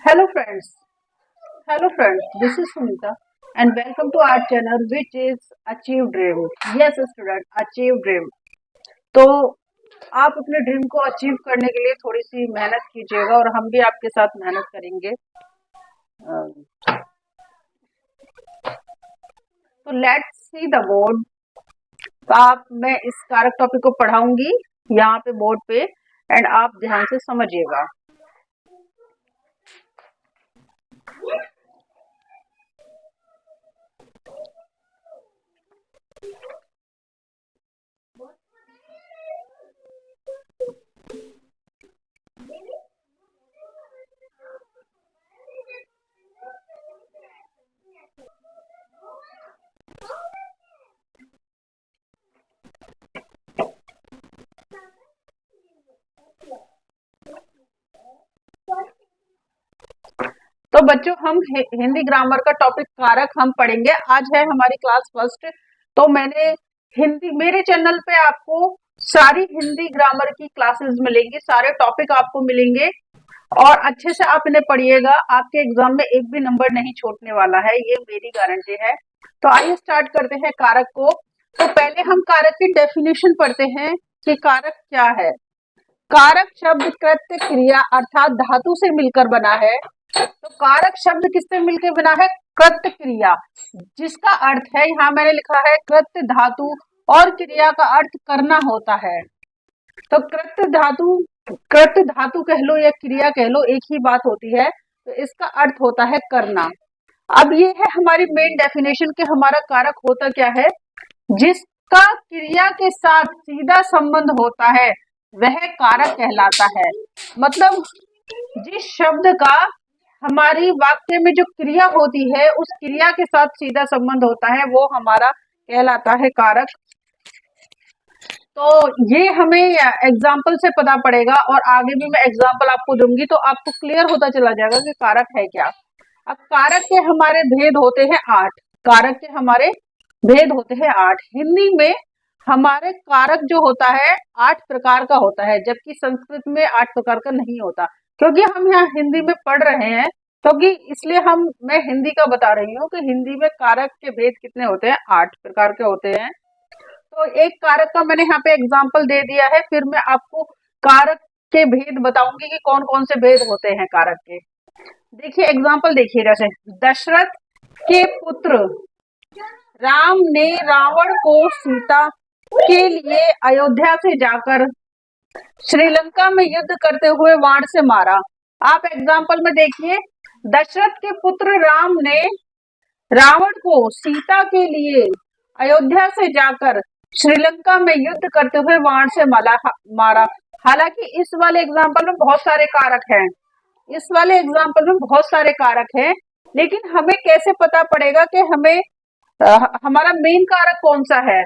Hello friends, hello friends. This is Sunita and welcome to our channel which is Achieve Dream. Yes student, Achieve Dream. तो आप अपने dream को achieve करने के लिए थोड़ी सी मेहनत कीजिएगा और हम भी आपके साथ मेहनत करेंगे। तो लेट्स सी द बोर्ड। तो आप मैं इस कारक टॉपिक को पढ़ाऊंगी यहाँ पे बोर्ड पे एंड आप ध्यान से समझिएगा। तो बच्चों हम हिंदी ग्रामर का टॉपिक कारक हम पढ़ेंगे। आज है हमारी क्लास फर्स्ट। तो मैंने हिंदी मेरे चैनल पे आपको सारी हिंदी ग्रामर की क्लासेस मिलेंगी, सारे टॉपिक आपको मिलेंगे और अच्छे से आप इन्हें पढ़िएगा। आपके एग्जाम में एक भी नंबर नहीं छूटने वाला है, ये मेरी गारंटी है। तो आइए स्टार्ट करते हैं कारक को। तो पहले हम कारक की डेफिनेशन पढ़ते हैं कि कारक क्या है। कारक शब्द कृत्य क्रिया अर्थात धातु से मिलकर बना है। तो कारक शब्द किससे मिलकर बना है? कृत्य क्रिया, जिसका अर्थ है यहाँ मैंने लिखा है कृत्य धातु और क्रिया का अर्थ करना होता है। तो कृत्य धातु कह लो या क्रिया कह लो, एक ही बात होती है। तो इसका अर्थ होता है करना। अब ये है हमारी मेन डेफिनेशन कि हमारा कारक होता क्या है। जिसका क्रिया के साथ सीधा संबंध होता है वह कारक कहलाता है। मतलब जिस शब्द का हमारी वाक्य में जो क्रिया होती है उस क्रिया के साथ सीधा संबंध होता है वो हमारा कहलाता है कारक। तो ये हमें एग्जाम्पल से पता पड़ेगा और आगे भी मैं एग्जाम्पल आपको दूंगी तो आपको क्लियर होता चला जाएगा कि कारक है क्या। अब कारक के हमारे भेद होते हैं 8। कारक के हमारे भेद होते हैं 8। हिंदी में हमारे कारक जो होता है 8 प्रकार का होता है, जबकि संस्कृत में 8 प्रकार का नहीं होता। क्योंकि हम यहाँ हिंदी में पढ़ रहे हैं क्योंकि इसलिए मैं हिंदी का बता रही हूँ कि हिंदी में कारक के भेद कितने होते हैं, 8 प्रकार के होते हैं। तो एक कारक का मैंने यहाँ पे एग्जाम्पल दे दिया है, फिर मैं आपको कारक के भेद बताऊंगी कि कौन कौन से भेद होते हैं कारक के। देखिए एग्जाम्पल देखिए, जैसे दशरथ के पुत्र राम ने रावण को सीता के लिए अयोध्या से जाकर श्रीलंका में युद्ध करते हुए बाण से मारा। आप एग्जाम्पल में देखिए, दशरथ के पुत्र राम ने रावण को सीता के लिए अयोध्या से जाकर श्रीलंका में युद्ध करते हुए बाण से मारा। हालांकि इस वाले एग्जाम्पल में बहुत सारे कारक हैं, इस वाले एग्जाम्पल में बहुत सारे कारक हैं, लेकिन हमें कैसे पता पड़ेगा कि हमारा मेन कारक कौन सा है।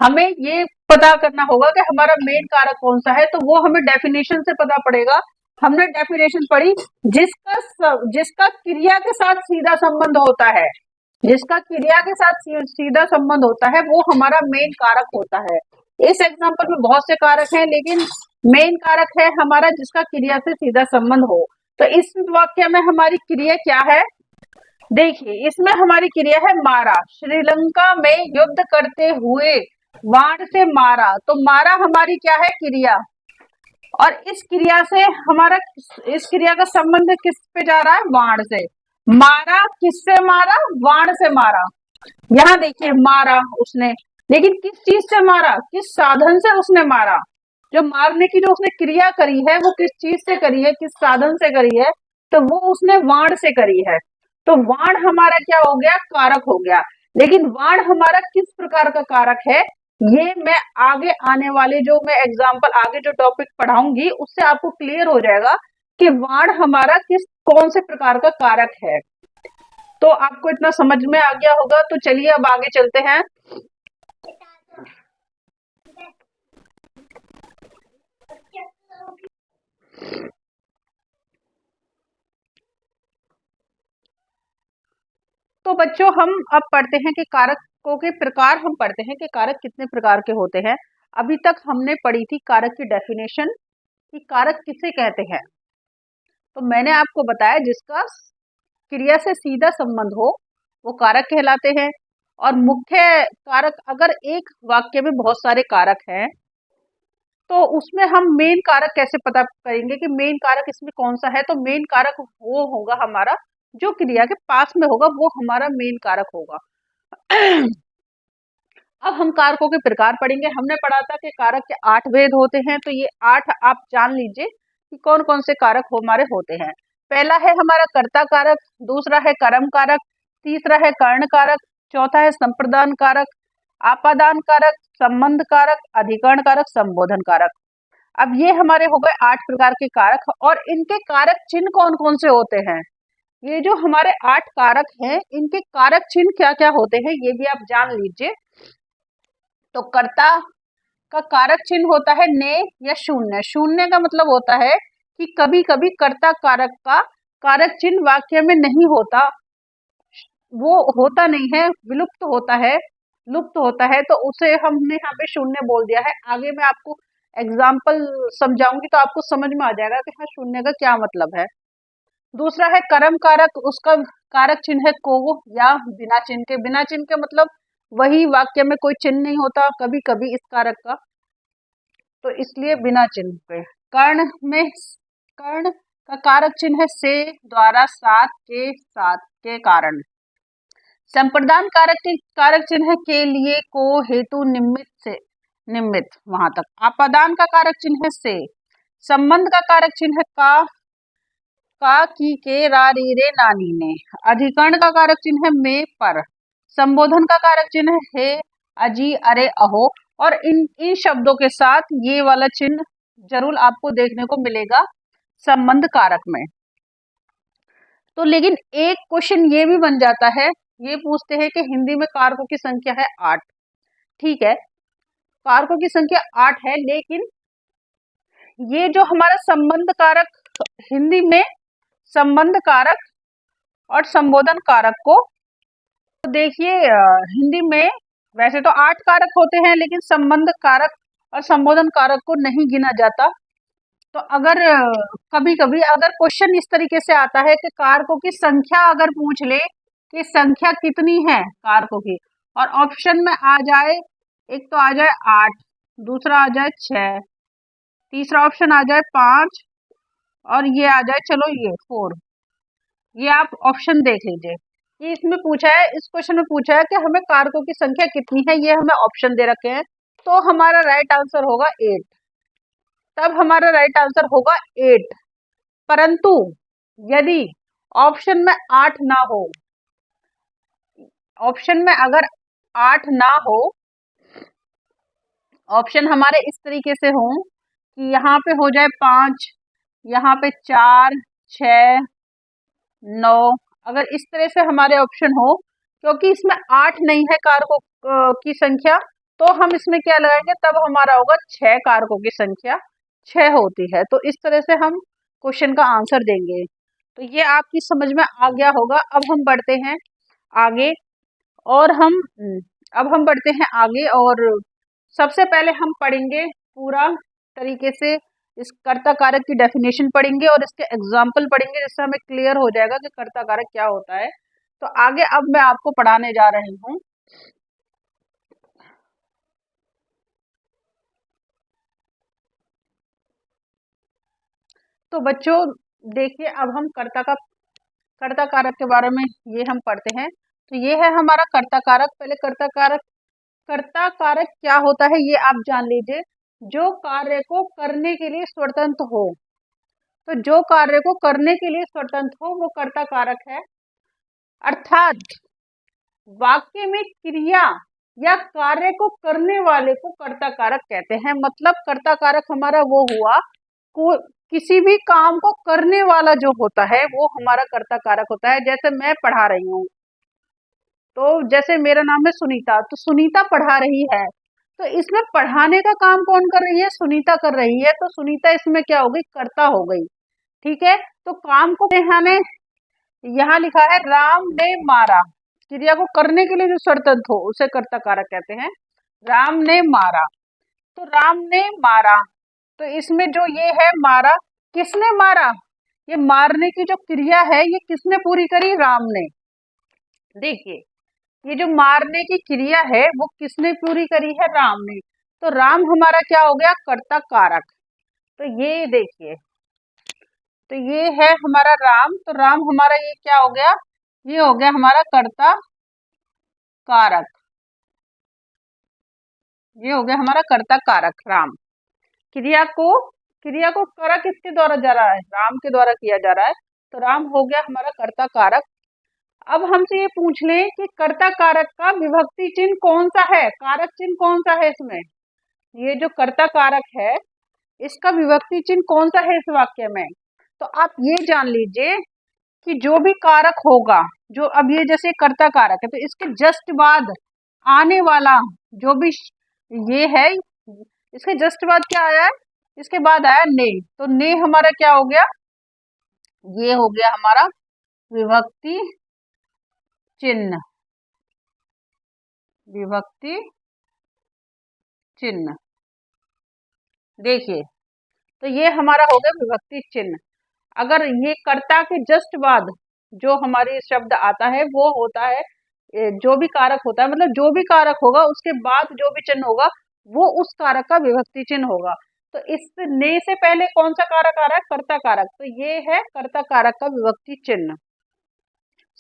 हमें ये पता करना होगा कि हमारा मेन कारक कौन सा है। तो वो हमें डेफिनेशन से पता पड़ेगा। हमने डेफिनेशन पढ़ी, जिसका क्रिया के साथ सीधा संबंध होता है, जिसका क्रिया के साथ सीधा संबंध होता है वो हमारा मेन कारक होता है। इस एग्जाम्पल में बहुत से कारक हैं लेकिन मेन कारक है हमारा जिसका क्रिया से सीधा संबंध हो। तो इस वाक्य में हमारी क्रिया क्या है, देखिए इसमें हमारी क्रिया है मारा। श्रीलंका में युद्ध करते हुए बाण से मारा, तो मारा हमारी क्या है, क्रिया। और इस क्रिया से हमारा इस क्रिया का संबंध किस पे जा रहा है, बाण से। मारा किससे मारा, बाण से मारा। यहाँ देखिए मारा उसने, लेकिन किस चीज से मारा, किस साधन से उसने मारा। जो मारने की जो उसने क्रिया करी है वो किस चीज से करी है, किस साधन से करी है, तो वो उसने बाण से करी है। तो बाण हमारा क्या हो गया, कारक हो गया। लेकिन बाण हमारा किस प्रकार का कारक है, ये मैं आगे आने वाले जो मैं एग्जाम्पल आगे जो टॉपिक पढ़ाऊंगी उससे आपको क्लियर हो जाएगा कि बाण हमारा कौन से प्रकार का कारक है। तो आपको इतना समझ में आ गया होगा। तो चलिए अब आगे चलते हैं। तो बच्चों हम अब पढ़ते हैं कि कारकों के प्रकार, हम पढ़ते हैं कि कारक कितने प्रकार के होते हैं। अभी तक हमने पढ़ी थी कारक की डेफिनेशन कि कारक किसे कहते हैं। तो मैंने आपको बताया जिसका क्रिया से सीधा संबंध हो वो कारक कहलाते हैं। और मुख्य कारक, अगर एक वाक्य में बहुत सारे कारक हैं तो उसमें हम मेन कारक कैसे पता करेंगे कि मेन कारक इसमें कौन सा है? तो मेन कारक वो होगा हमारा जो क्रिया के पास में होगा, वो हमारा मेन कारक होगा। अब हम कारकों के प्रकार पढ़ेंगे। हमने पढ़ा था कि कारक के 8 भेद होते हैं, तो ये 8 आप जान लीजिए कि कौन कौन से कारक हमारे होते हैं। पहला है हमारा कर्ता कारक, दूसरा है कर्म कारक, तीसरा है कर्ण कारक, चौथा है संप्रदान कारक, आपादान कारक, संबंध कारक, अधिकरण कारक, संबोधन कारक। अब ये हमारे हो गए 8 प्रकार के कारक। और इनके कारक चिन्ह कौन कौन से होते हैं? ये जो हमारे 8 कारक हैं, इनके कारक चिन्ह क्या क्या होते हैं ये भी आप जान लीजिए। तो कर्ता का कारक चिन्ह होता है ने या शून्य। शून्य का मतलब होता है कि कभी कभी कर्ता कारक का कारक चिन्ह वाक्य में नहीं होता, वो होता नहीं है, विलुप्त होता है, लुप्त होता है, तो उसे हमने यहाँ पे शून्य बोल दिया है। आगे मैं आपको एग्जाम्पल समझाऊंगी तो आपको समझ में आ जाएगा कि हाँ शून्य का क्या मतलब है। दूसरा है कर्म कारक, उसका कारक चिन्ह है को या बिना चिन्ह के। बिना चिन्ह के मतलब वही वाक्य में कोई चिन्ह नहीं होता कभी कभी इस कारक का, तो इसलिए बिना चिन्ह के। कर्ण का कारक चिन्ह है से, द्वारा, साथ, के कारण। संप्रदान कारक चिन्ह है के, लिए, को, हेतु, निमित्त से, निमित्त वहां तक। आपादान का कारक चिन्ह है से। संबंध का कारक चिन्ह है का, की, के, रा, री, रे, नानी, ने। अधिकरण का कारक चिन्ह है में, पर। संबोधन का कारक चिन्ह है अजी, अरे, अहो। और इन शब्दों के साथ ये वाला चिन्ह जरूर आपको देखने को मिलेगा संबंध कारक में। तो लेकिन एक क्वेश्चन ये भी बन जाता है, ये पूछते हैं कि हिंदी में कारकों की संख्या है 8। ठीक है, कारकों की संख्या 8 है, लेकिन ये जो हमारा संबंध कारक, हिंदी में संबंध कारक और संबोधन कारक को तो देखिए, हिंदी में वैसे तो 8 कारक होते हैं, लेकिन संबंध कारक और संबोधन कारक को नहीं गिना जाता। तो अगर कभी कभी अगर क्वेश्चन इस तरीके से आता है कि कारकों की संख्या अगर पूछ ले कि संख्या कितनी है कारकों की, और ऑप्शन में आ जाए, एक तो आ जाए 8, दूसरा आ जाए 6, तीसरा ऑप्शन आ जाए 5, और ये आ जाए चलो ये 4। ये आप ऑप्शन देख लीजिए। ये इसमें पूछा है, इस क्वेश्चन में पूछा है कि हमें कारकों की संख्या कितनी है, ये हमें ऑप्शन दे रखे हैं। तो हमारा राइट आंसर होगा 8। तब हमारा राइट आंसर होगा 8। परंतु यदि ऑप्शन में 8 ना हो, ऑप्शन में अगर 8 ना हो, ऑप्शन हमारे इस तरीके से हो कि यहाँ पे हो जाए 5, यहाँ पे 4, 6, 9, अगर इस तरह से हमारे ऑप्शन हो, क्योंकि इसमें 8 नहीं है कारकों की संख्या, तो हम इसमें क्या लगाएंगे, तब हमारा होगा 6 कारकों की संख्या 6 होती है। तो इस तरह से हम क्वेश्चन का आंसर देंगे। तो ये आपकी समझ में आ गया होगा। अब हम बढ़ते हैं आगे, और सबसे पहले हम पढ़ेंगे पूरा तरीके से इस कर्ता कारक की डेफिनेशन पढ़ेंगे और इसके एग्जाम्पल पढ़ेंगे, जिससे हमें क्लियर हो जाएगा कि कर्ता कारक क्या होता है। तो आगे अब मैं आपको पढ़ाने जा रही हूँ। तो बच्चों देखिए, अब हम कर्ता कारक के बारे में ये हम पढ़ते हैं। तो ये है हमारा कर्ता कारक। पहले कर्ता कारक क्या होता है ये आप जान लीजिए। जो कार्य को करने के लिए स्वतंत्र हो, तो जो कार्य को करने के लिए स्वतंत्र हो वो कर्ता कारक है। अर्थात वाक्य में क्रिया या कार्य को करने वाले को कर्ता कारक कहते हैं। मतलब कर्ता कारक हमारा वो हुआ को किसी भी काम को करने वाला जो होता है वो हमारा कर्ता कारक होता है। जैसे मैं पढ़ा रही हूँ, तो जैसे मेरा नाम है सुनीता, तो सुनीता पढ़ा रही है, तो इसमें पढ़ाने का काम कौन कर रही है, सुनीता कर रही है। तो सुनीता इसमें क्या हो गई, कर्ता हो गई। ठीक है, तो काम को यहाँ लिखा है राम ने मारा। क्रिया को करने के लिए जो स्वतंत्र हो उसे कर्ता कारक कहते हैं। राम ने मारा, तो राम ने मारा, तो इसमें जो ये है मारा, किसने मारा, ये मारने की जो क्रिया है ये किसने पूरी करी? राम ने। देखिए, ये जो मारने की क्रिया है वो किसने पूरी करी है? राम ने। तो राम हमारा क्या हो गया? कर्ता कारक। तो ये देखिए, तो ये है हमारा राम, तो राम हमारा ये क्या हो गया? ये हो गया हमारा कर्ता कारक। ये हो गया हमारा कर्ता कारक राम। क्रिया को करा किसके द्वारा जा रहा है? राम के द्वारा किया जा रहा है। तो राम हो गया हमारा कर्ता कारक। अब हमसे ये पूछ लें कि कर्ता कारक का विभक्ति चिन्ह कौन सा है? कारक चिन्ह कौन सा है इसमें? ये जो कर्ता कारक है इसका विभक्ति चिन्ह कौन सा है इस वाक्य में? तो आप ये जान लीजिए कि जो भी कारक होगा, जो अब ये जैसे कर्ता कारक है तो इसके जस्ट बाद आने वाला जो भी ये है, इसके जस्ट बाद क्या आया है? इसके बाद आया ने। तो ने हमारा क्या हो गया? ये हो गया हमारा विभक्ति चिन्ह। विभक्ति चिन्ह देखिए, तो ये हमारा हो गया विभक्ति चिन्ह। अगर ये कर्ता के जस्ट बाद जो हमारी शब्द आता है वो होता है जो भी कारक होता है, मतलब जो भी कारक होगा उसके बाद जो भी चिन्ह होगा वो उस कारक का विभक्ति चिन्ह होगा। तो इस ने से पहले कौन सा कारक आ रहा है? कर्ता कारक। तो ये है कर्ता कारक का विभक्ति चिन्ह।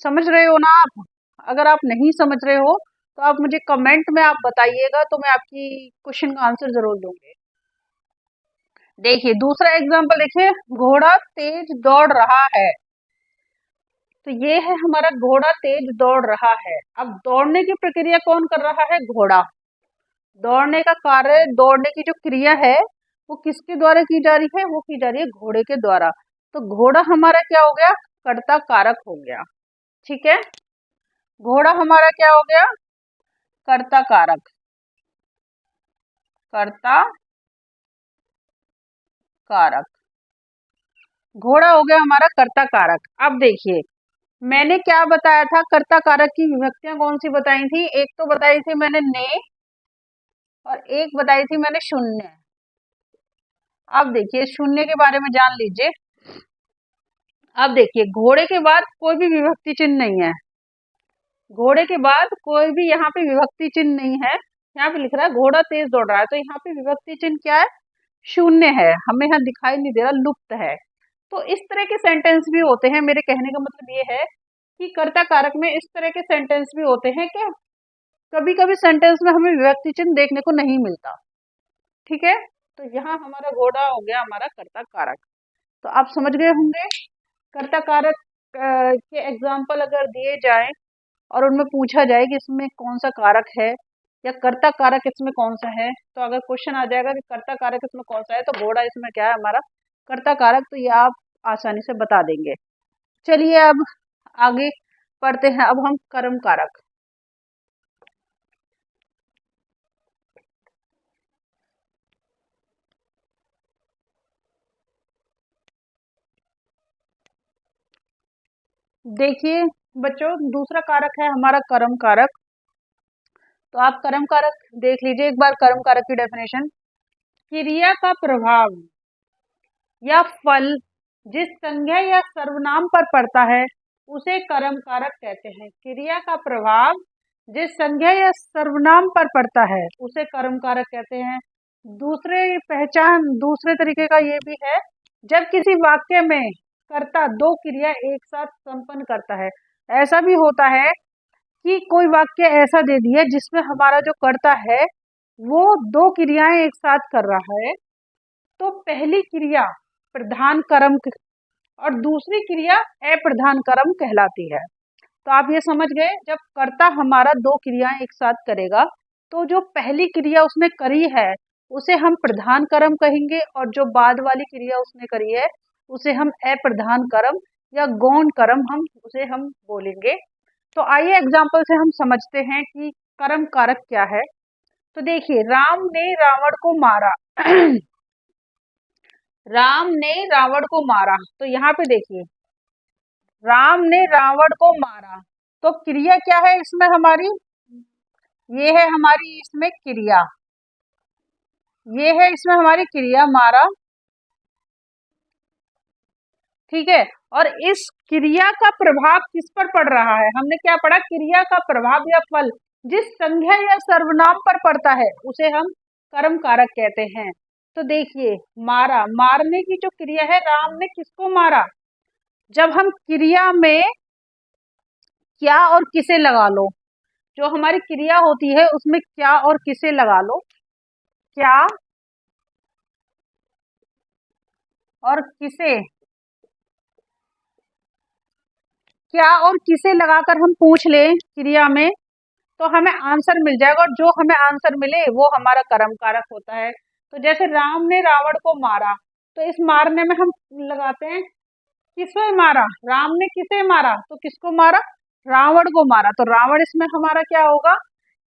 समझ रहे हो ना आप? अगर आप नहीं समझ रहे हो तो आप मुझे कमेंट में आप बताइएगा, तो मैं आपकी क्वेश्चन का आंसर जरूर दूंगी। देखिए दूसरा एग्जाम्पल देखिए, घोड़ा तेज दौड़ रहा है। तो ये है हमारा घोड़ा तेज दौड़ रहा है। अब दौड़ने की प्रक्रिया कौन कर रहा है? घोड़ा। दौड़ने का कार्य, दौड़ने की जो क्रिया है वो किसके द्वारा की जा रही है? वो की जा रही है घोड़े के द्वारा। तो घोड़ा हमारा क्या हो गया? कर्ता कारक हो गया। ठीक है, घोड़ा हमारा क्या हो गया? कर्ता कारक। कर्ता कारक, घोड़ा हो गया हमारा कर्ता कारक। अब देखिए, मैंने क्या बताया था? कर्ता कारक की विभक्तियां कौन सी बताई थी? एक तो बताई थी मैंने ने, और एक बताई थी मैंने शून्य। अब देखिए शून्य के बारे में जान लीजिए। अब देखिए, घोड़े के बाद कोई भी विभक्ति चिन्ह नहीं है। घोड़े के बाद कोई भी यहाँ पे विभक्ति चिन्ह नहीं है। यहाँ पे लिख रहा है घोड़ा तेज दौड़ रहा है, तो यहाँ पे विभक्ति चिन्ह क्या है? शून्य है। हमें यहाँ दिखाई नहीं दे रहा, लुप्त है। तो इस तरह के सेंटेंस भी होते हैं। मेरे कहने का मतलब ये है कि कर्ता कारक में इस तरह के सेंटेंस भी होते हैं कि कभी कभी सेंटेंस में हमें विभक्ति चिन्ह देखने को नहीं मिलता। ठीक है, तो यहाँ हमारा घोड़ा हो गया हमारा कर्ता कारक। तो आप समझ गए होंगे कर्ता कारक के एग्जाम्पल अगर दिए जाएं और उनमें पूछा जाए कि इसमें कौन सा कारक है या कर्ता कारक इसमें कौन सा है, तो अगर क्वेश्चन आ जाएगा कि कर्ता कारक इसमें कौन सा है तो घोड़ा इसमें क्या है? हमारा कर्ता कारक। तो ये आप आसानी से बता देंगे। चलिए अब आगे पढ़ते हैं। अब हम कर्म कारक। देखिए बच्चों, दूसरा कारक है हमारा कर्म कारक। तो आप कर्म कारक देख लीजिए एक बार। कर्म कारक की डेफिनेशन, क्रिया का प्रभाव या फल जिस संज्ञा या सर्वनाम पर पड़ता है उसे कर्म कारक कहते हैं। क्रिया का प्रभाव जिस संज्ञा या सर्वनाम पर पड़ता है उसे कर्म कारक कहते हैं। दूसरे तरीके का ये भी है, जब किसी वाक्य में कर्ता दो क्रिया एक साथ संपन्न करता है। ऐसा भी होता है कि कोई वाक्य ऐसा दे दिया जिसमें हमारा जो कर्ता है वो दो क्रियाएं एक साथ कर रहा है, तो पहली क्रिया प्रधान कर्म और दूसरी क्रिया अप्रधान कर्म कहलाती है। तो आप ये समझ गए, जब कर्ता हमारा दो क्रियाएं एक साथ करेगा तो जो पहली क्रिया उसने करी है उसे हम प्रधान कर्म कहेंगे, और जो बाद वाली क्रिया उसने करी है उसे हम अप्रधान कर्म या गौण कर्म हम बोलेंगे। तो आइए एग्जाम्पल से हम समझते हैं कि कर्म कारक क्या है। तो देखिए, राम ने रावण को मारा। राम ने रावण को मारा। तो यहाँ पे देखिए, राम ने रावण को मारा, तो क्रिया क्या है इसमें हमारी? ये है हमारी इसमें क्रिया। ये है इसमें हमारी क्रिया मारा। ठीक है। और इस क्रिया का प्रभाव किस पर पड़ रहा है, हमने क्या पढ़ा, क्रिया का प्रभाव या फल जिस संज्ञा या सर्वनाम पर पड़ता है उसे हम कर्म कारक कहते हैं। तो देखिए, मारा, मारने की जो क्रिया है, राम ने किसको मारा, जब हम क्रिया में क्या और किसे लगा लो, जो हमारी क्रिया होती है उसमें क्या और किसे लगा लो, क्या और किसे, क्या और किसे लगाकर हम पूछ लें क्रिया में, तो हमें आंसर मिल जाएगा, और जो हमें आंसर मिले वो हमारा कर्म कारक होता है। तो जैसे राम ने रावण को मारा, तो इस मारने में हम लगाते हैं किसे मारा, राम ने किसे मारा, तो किसको मारा, रावण को मारा, तो रावण इसमें हमारा क्या होगा,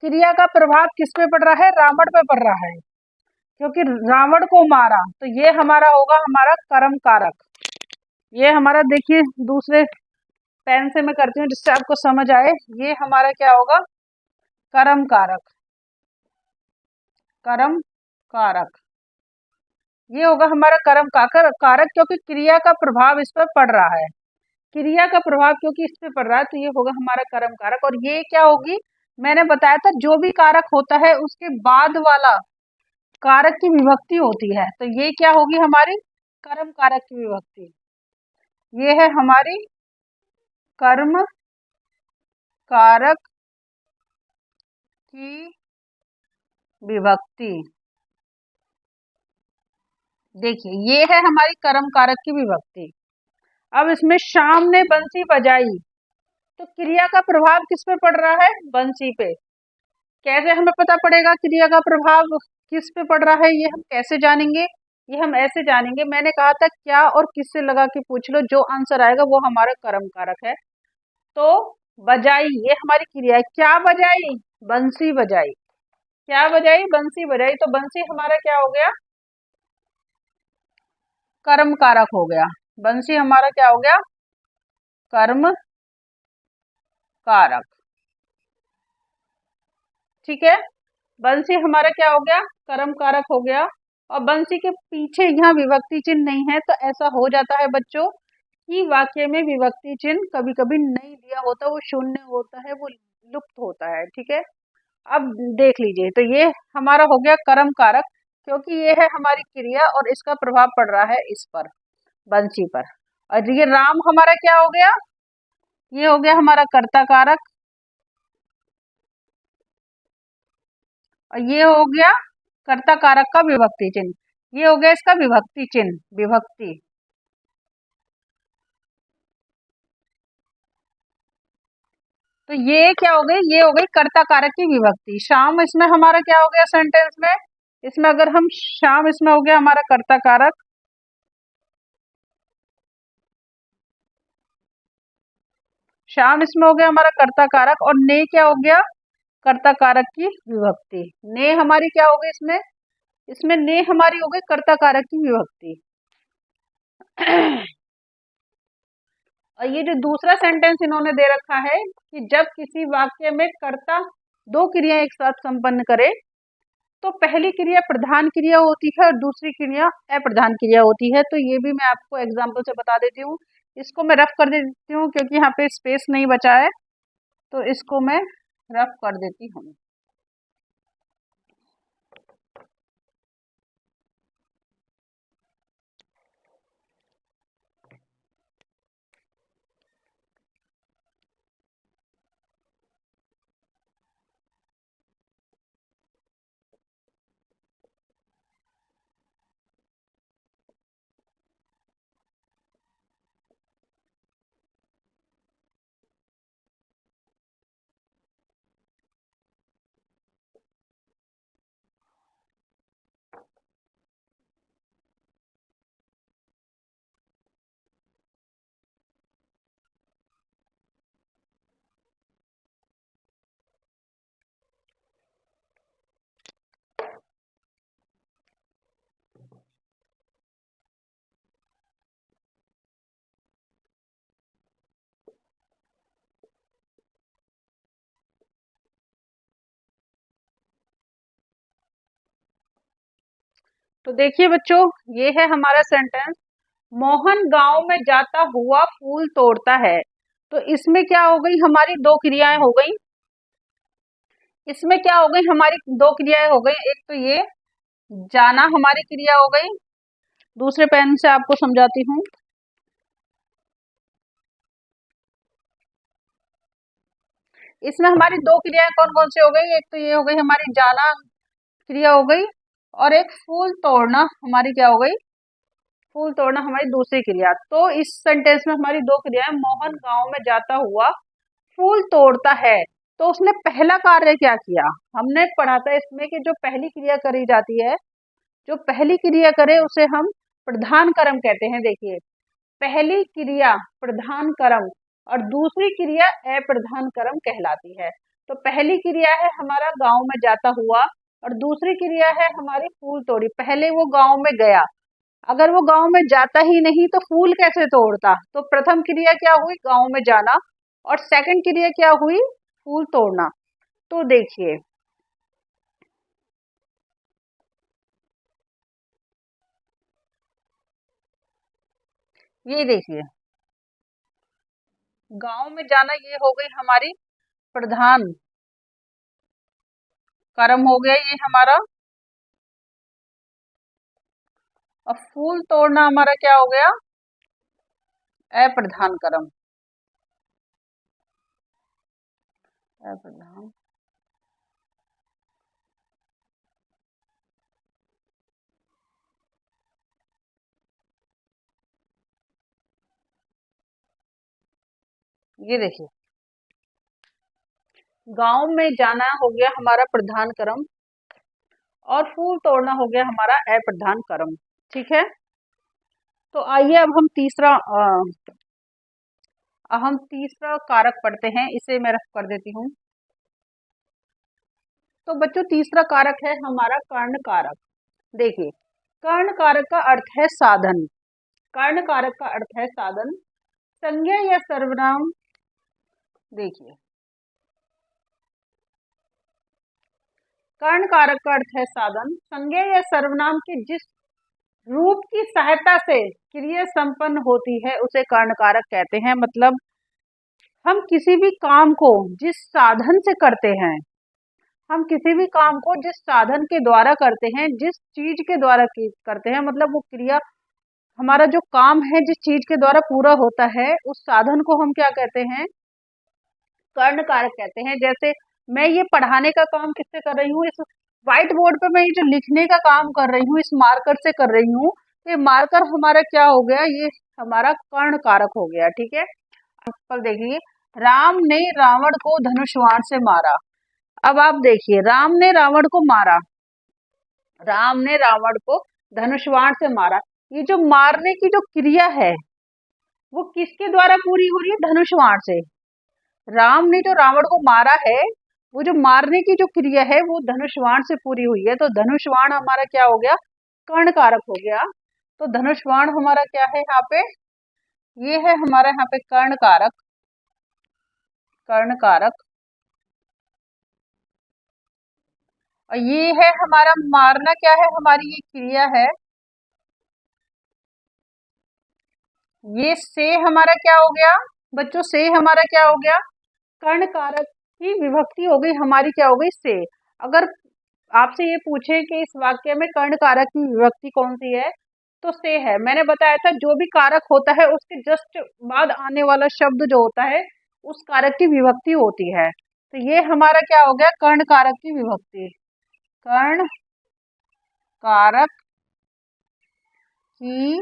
क्रिया का प्रभाव किस पे पड़ रहा है, रावण पे पड़ रहा है, क्योंकि रावण को मारा, तो ये हमारा होगा हमारा कर्म कारक। ये हमारा देखिए दूसरे पेन से मैं करती हूँ जिससे आपको समझ आए, ये हमारा क्या होगा, कर्म कारक, कर्म कारक, ये होगा हमारा कर्म कारक, क्योंकि क्रिया का प्रभाव इस पर पड़ रहा है, क्रिया का प्रभाव क्योंकि इस पे पड़ रहा है, तो ये होगा हमारा कर्म कारक। और ये क्या होगी, मैंने बताया था जो भी कारक होता है उसके बाद वाला कारक की विभक्ति होती है, तो ये क्या होगी हमारी कर्म कारक की विभक्ति, ये है हमारी कर्म कारक की विभक्ति। देखिए, ये है हमारी कर्म कारक की विभक्ति। अब इसमें श्याम ने बंसी बजाई, तो क्रिया का प्रभाव किस पे पड़ रहा है, बंसी पे। कैसे हमें पता पड़ेगा क्रिया का प्रभाव किस पे पड़ रहा है, ये हम कैसे जानेंगे, ये हम ऐसे जानेंगे, मैंने कहा था क्या और किससे लगा के पूछ लो, जो आंसर आएगा वो हमारा कर्म कारक है। तो बजाई, ये हमारी क्रिया है, क्या बजाई, बंसी बजाई, क्या बजाई, बंसी बजाई, तो बंसी हमारा क्या हो गया, कर्म कारक हो गया, बंसी हमारा क्या हो गया, कर्म कारक, ठीक है। बंसी हमारा क्या हो गया, कर्म कारक हो गया। और बंसी के पीछे यहाँ विभक्ति चिन्ह नहीं है, तो ऐसा हो जाता है बच्चों कि वाक्य में विभक्ति चिन्ह कभी कभी नहीं दिया होता, वो शून्य होता है, वो लुप्त होता है, ठीक है। अब देख लीजिए, तो ये हमारा हो गया कर्म कारक, क्योंकि ये है हमारी क्रिया और इसका प्रभाव पड़ रहा है इस पर, बंसी पर। और ये राम हमारा क्या हो गया, ये हो गया हमारा कर्ता कारक, और ये हो गया कर्ता कारक का विभक्ति चिन्ह, ये हो गया इसका विभक्ति चिन्ह, विभक्ति। तो ये क्या हो गई, ये हो गई कर्ता कारक की विभक्ति। शाम इसमें हमारा क्या हो गया सेंटेंस में, इसमें अगर हम शाम इसमें हो गया हमारा कर्ता कारक, शाम इसमें हो गया हमारा कर्ता कारक, और ने क्या हो गया, कर्ता कारक की विभक्ति। ने हमारी क्या हो गई इसमें, इसमें ने हमारी हो गई कर्ता कारक की विभक्ति। और ये जो दूसरा सेंटेंस इन्होंने दे रखा है कि जब किसी वाक्य में कर्ता दो क्रिया एक साथ संपन्न करे, तो पहली क्रिया प्रधान क्रिया होती है और दूसरी क्रिया अप्रधान क्रिया होती है। तो ये भी मैं आपको एग्जाम्पल से बता देती हूँ, इसको मैं रफ कर देती हूँ क्योंकि यहाँ पे स्पेस नहीं बचा है, तो इसको मैं रफ कर देती हूँ। तो देखिए बच्चों, ये है हमारा सेंटेंस, मोहन गांव में जाता हुआ फूल तोड़ता है। तो इसमें क्या हो गई, हमारी दो क्रियाएं हो गई। इसमें क्या हो गई, हमारी दो क्रियाएं हो गई। एक तो ये जाना हमारी क्रिया हो गई। दूसरे पेन से आपको समझाती हूँ। इसमें हमारी दो क्रियाएं कौन कौन सी हो गई, एक तो ये हो गई हमारी जाना क्रिया हो गई, और एक फूल तोड़ना हमारी क्या हो गई, फूल तोड़ना हमारी दूसरी क्रिया। तो इस सेंटेंस में हमारी दो क्रियाएं, मोहन गांव में जाता हुआ फूल तोड़ता है। तो उसने पहला कार्य क्या किया, हमने पढ़ा था इसमें कि जो पहली क्रिया करी जाती है, जो पहली क्रिया करे उसे हम प्रधान कर्म कहते हैं। देखिए, पहली क्रिया प्रधान कर्म और दूसरी क्रिया अप्रधान कर्म कहलाती है। तो पहली क्रिया है हमारा गांव में जाता हुआ, और दूसरी क्रिया है हमारी फूल तोड़ी। पहले वो गांव में गया, अगर वो गांव में जाता ही नहीं तो फूल कैसे तोड़ता। तो प्रथम क्रिया क्या हुई, गांव में जाना, और सेकंड क्रिया क्या हुई, फूल तोड़ना। तो देखिए, ये देखिए, गांव में जाना ये हो गई हमारी प्रधान कर्म हो गया ये हमारा, और फूल तोड़ना हमारा क्या हो गया, अप्रधान कर्म। अप्रधान, ये देखिए, गांव में जाना हो गया हमारा प्रधान कर्म, और फूल तोड़ना हो गया हमारा अप्रधान कर्म। ठीक है, तो आइए अब हम तीसरा कारक पढ़ते हैं। इसे मैं रफ कर देती हूँ। तो बच्चों, तीसरा कारक है हमारा कर्ण कारक। देखिए, कर्ण कारक का अर्थ है साधन। कर्ण कारक का अर्थ है साधन, संज्ञा या सर्वनाम। देखिए, कर्ण कारक का अर्थ है साधन, संज्ञा या सर्वनाम के जिस रूप की सहायता से क्रिया संपन्न होती है उसे कर्ण कारक कहते हैं। मतलब हम किसी भी काम को जिस साधन से करते हैं, हम किसी भी काम को जिस साधन के द्वारा करते हैं, जिस चीज के द्वारा करते हैं, मतलब वो क्रिया, हमारा जो काम है जिस चीज के द्वारा पूरा होता है, उस साधन को हम क्या कहते हैं, कर्ण कारक कहते हैं। जैसे मैं ये पढ़ाने का काम किससे कर रही हूँ, इस व्हाइट बोर्ड पे मैं ये जो लिखने का काम कर रही हूँ, इस मार्कर से कर रही हूँ। तो ये मार्कर हमारा क्या हो गया, ये हमारा कर्ण कारक हो गया। ठीक है, पर देखिए, राम ने रावण को धनुष बाण से मारा। अब आप देखिए, राम ने रावण को मारा, राम ने रावण को धनुष बाण से मारा। ये जो मारने की जो क्रिया है वो किसके द्वारा पूरी हो रही है, धनुष बाण से। राम ने जो रावण को मारा है, वो जो मारने की जो क्रिया है वो धनुष बाण से पूरी हुई है। तो धनुष बाण हमारा क्या हो गया, कर्ण कारक हो गया। तो धनुष बाण हमारा क्या है यहाँ पे, ये है हमारा यहाँ पे कर्ण कारक। कर्ण कारक, और ये है हमारा मारना, क्या है हमारी ये क्रिया है। ये से हमारा क्या हो गया बच्चों, से हमारा क्या हो गया, कर्ण कारक की विभक्ति हो गई हमारी, क्या हो गई, से। अगर आपसे ये पूछे कि इस वाक्य में कर्ण कारक की विभक्ति कौन सी है, तो से है। मैंने बताया था जो भी कारक होता है उसके जस्ट बाद आने वाला शब्द जो होता है उस कारक की विभक्ति होती है। तो ये हमारा क्या हो गया, कर्ण कारक की विभक्ति। कर्ण कारक की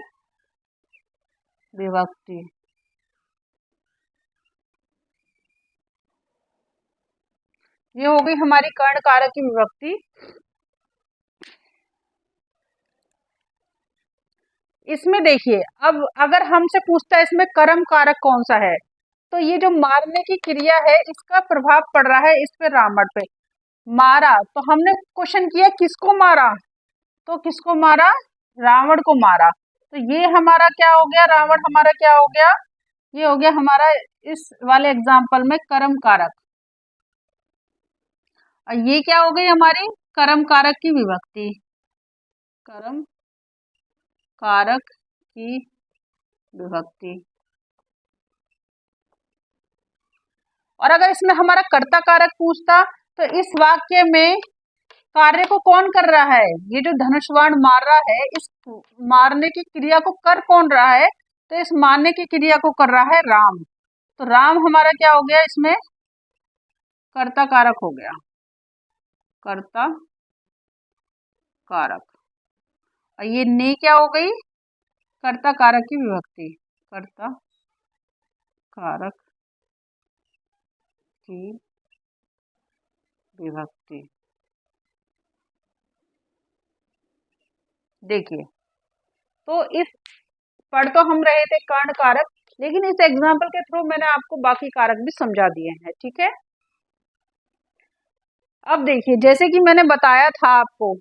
विभक्ति, ये हो गई हमारी कर्ण कारक की विभक्ति। इसमें देखिए, अब अगर हमसे पूछता है इसमें कर्म कारक कौन सा है, तो ये जो मारने की क्रिया है इसका प्रभाव पड़ रहा है इस पे, रावण पे। मारा, तो हमने क्वेश्चन किया किसको मारा, तो किसको मारा, रावण को मारा। तो ये हमारा क्या हो गया, रावण हमारा क्या हो गया, ये हो गया हमारा इस वाले एग्जाम्पल में कर्म कारक। और ये क्या हो गई हमारी कर्म कारक की विभक्ति। कर्म कारक की विभक्ति। और अगर इसमें हमारा कर्ता कारक पूछता तो इस वाक्य में कार्य को कौन कर रहा है, ये जो धनुष बाण मार रहा है इस मारने की क्रिया को कर कौन रहा है, तो इस मारने की क्रिया को कर रहा है राम। तो राम हमारा क्या हो गया, इसमें कर्ता कारक हो गया, कर्ता कारक। और ये ने क्या हो गई, कर्ता कारक की विभक्ति, कर्ता कारक की विभक्ति। देखिए तो इस पढ़ तो हम रहे थे कर्ण कारक, लेकिन इस एग्जाम्पल के थ्रू मैंने आपको बाकी कारक भी समझा दिए हैं, ठीक है। अब देखिए जैसे कि मैंने बताया था आपको,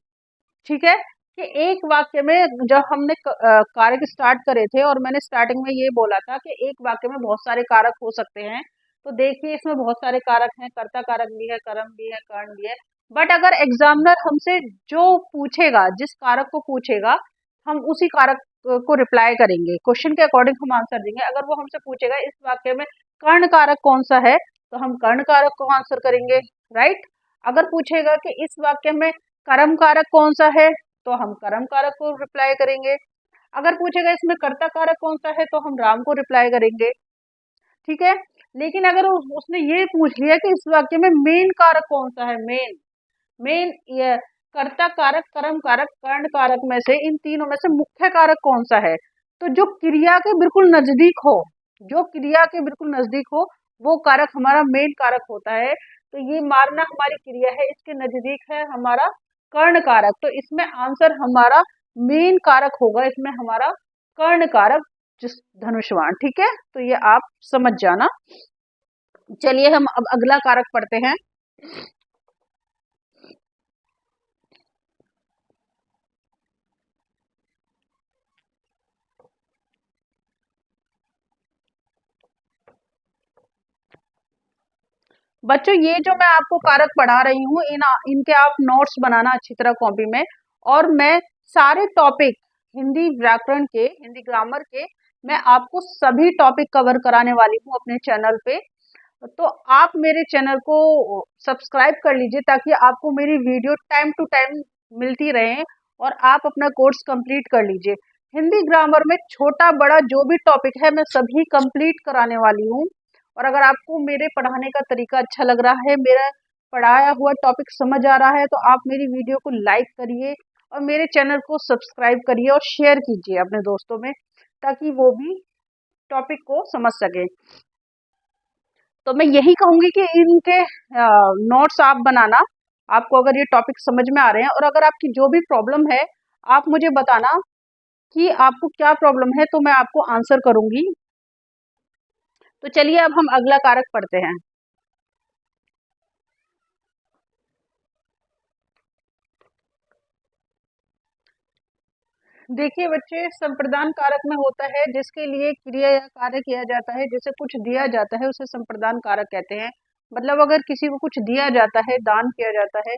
ठीक है, कि एक वाक्य में जब हमने कारक स्टार्ट करे थे और मैंने स्टार्टिंग में ये बोला था कि एक वाक्य में बहुत सारे कारक हो सकते हैं। तो देखिए इसमें बहुत सारे कारक हैं, कर्ता कारक भी है, कर्म भी है, कर्ण भी है। बट अगर एग्जामिनर हमसे जो पूछेगा, जिस कारक को पूछेगा, हम उसी कारक को रिप्लाई करेंगे, क्वेश्चन के अकॉर्डिंग हम आंसर देंगे। अगर वो हमसे पूछेगा इस वाक्य में कर्ण कारक कौन सा है, तो हम कर्ण कारक को आंसर करेंगे, राइट। अगर पूछेगा कि इस वाक्य में कर्म कारक कौन सा है, तो हम कर्म कारक को रिप्लाई करेंगे। अगर पूछेगा इसमें कर्ता कारक कौन सा है, तो हम राम को रिप्लाई करेंगे, ठीक है। लेकिन अगर उसने ये पूछ लिया कि इस वाक्य में मेन कारक कौन सा है, मेन ये कर्ता कारक, कर्म कारक, कर्ण कारक में से इन तीनों में से मुख्य कारक कौन सा है, तो जो क्रिया के बिल्कुल नजदीक हो, जो क्रिया के बिल्कुल नजदीक हो, वो कारक हमारा मेन कारक होता है। तो ये मारना हमारी क्रिया है, इसके नजदीक है हमारा कर्ण कारक, तो इसमें आंसर हमारा मेन कारक होगा, इसमें हमारा कर्ण कारक जिस धनुष बाण, ठीक है। तो ये आप समझ जाना। चलिए हम अब अगला कारक पढ़ते हैं। बच्चों ये जो मैं आपको कारक पढ़ा रही हूँ, इनके आप नोट्स बनाना अच्छी तरह कॉपी में। और मैं सारे टॉपिक हिंदी व्याकरण के, हिंदी ग्रामर के, मैं आपको सभी टॉपिक कवर कराने वाली हूँ अपने चैनल पे। तो आप मेरे चैनल को सब्सक्राइब कर लीजिए ताकि आपको मेरी वीडियो टाइम टू टाइम मिलती रहे और आप अपना कोर्स कंप्लीट कर लीजिए। हिंदी ग्रामर में छोटा बड़ा जो भी टॉपिक है मैं सभी कंप्लीट कराने वाली हूँ। और अगर आपको मेरे पढ़ाने का तरीका अच्छा लग रहा है, मेरा पढ़ाया हुआ टॉपिक समझ आ रहा है, तो आप मेरी वीडियो को लाइक करिए और मेरे चैनल को सब्सक्राइब करिए और शेयर कीजिए अपने दोस्तों में, ताकि वो भी टॉपिक को समझ सके। तो मैं यही कहूंगी कि इनके नोट्स आप बनाना, आपको अगर ये टॉपिक समझ में आ रहे हैं। और अगर आपकी जो भी प्रॉब्लम है आप मुझे बताना कि आपको क्या प्रॉब्लम है, तो मैं आपको आंसर करूंगी। तो चलिए अब हम अगला कारक पढ़ते हैं। देखिए बच्चे, संप्रदान कारक में होता है जिसके लिए क्रिया या कार्य किया जाता है, जिसे कुछ दिया जाता है उसे संप्रदान कारक कहते हैं। मतलब अगर किसी को कुछ दिया जाता है, दान किया जाता है,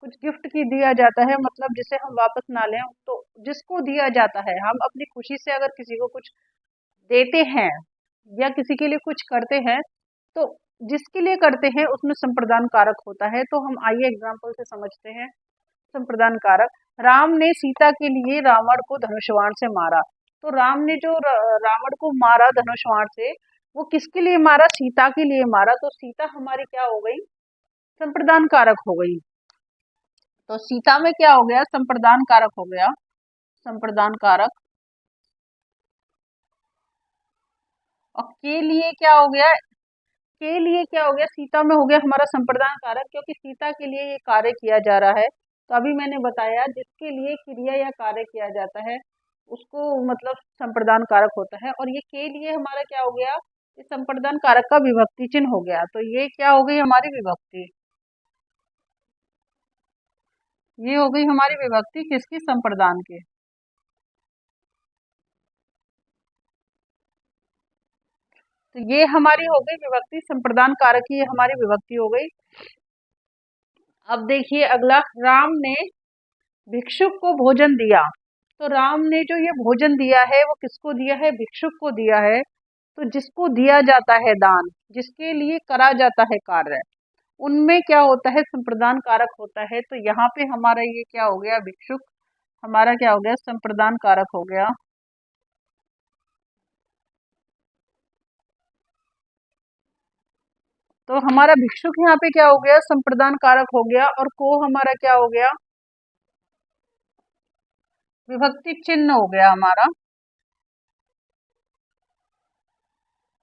कुछ गिफ्ट की दिया जाता है, मतलब जिसे हम वापस ना लें, तो जिसको दिया जाता है, हम अपनी खुशी से अगर किसी को कुछ देते हैं या किसी के लिए कुछ करते हैं, तो जिसके लिए करते हैं उसमें संप्रदान कारक होता है। तो हम आइए एग्जाम्पल से समझते हैं संप्रदान कारक। राम ने सीता के लिए रावण को धनुष बाण से मारा। तो राम ने जो रावण को मारा धनुष बाण से, वो किसके लिए मारा, सीता के लिए मारा। तो सीता हमारी क्या हो गई, संप्रदान कारक हो गई। तो सीता में क्या हो गया, संप्रदान कारक हो गया, संप्रदान कारक। और के लिए क्या हो गया, के लिए क्या हो गया, सीता में हो गया हमारा संप्रदान कारक, क्योंकि सीता के लिए ये कार्य किया जा रहा है। तो अभी मैंने बताया जिसके लिए क्रिया या कार्य किया जाता है उसको मतलब संप्रदान कारक होता है। और ये के लिए हमारा क्या हो गया, इस संप्रदान कारक का विभक्ति चिन्ह हो गया। तो ये क्या हो गई हमारी विभक्ति, ये हो गई हमारी विभक्ति किसकी, संप्रदान के। तो ये हमारी हो गई विभक्ति, संप्रदान कारक की ये हमारी विभक्ति हो गई। अब देखिए अगला, राम ने भिक्षुक को भोजन दिया। तो राम ने जो ये भोजन दिया है वो किसको दिया है? भिक्षुक को दिया है। तो जिसको दिया जाता है दान, जिसके लिए करा जाता है कार्य, उनमें क्या होता है? संप्रदान कारक होता है। तो यहाँ पे हमारा ये क्या हो गया? भिक्षुक हमारा क्या हो गया? संप्रदान कारक हो गया। तो हमारा भिक्षुक यहाँ पे क्या हो गया? संप्रदान कारक हो गया। और को हमारा क्या हो गया? विभक्ति चिन्ह हो गया हमारा।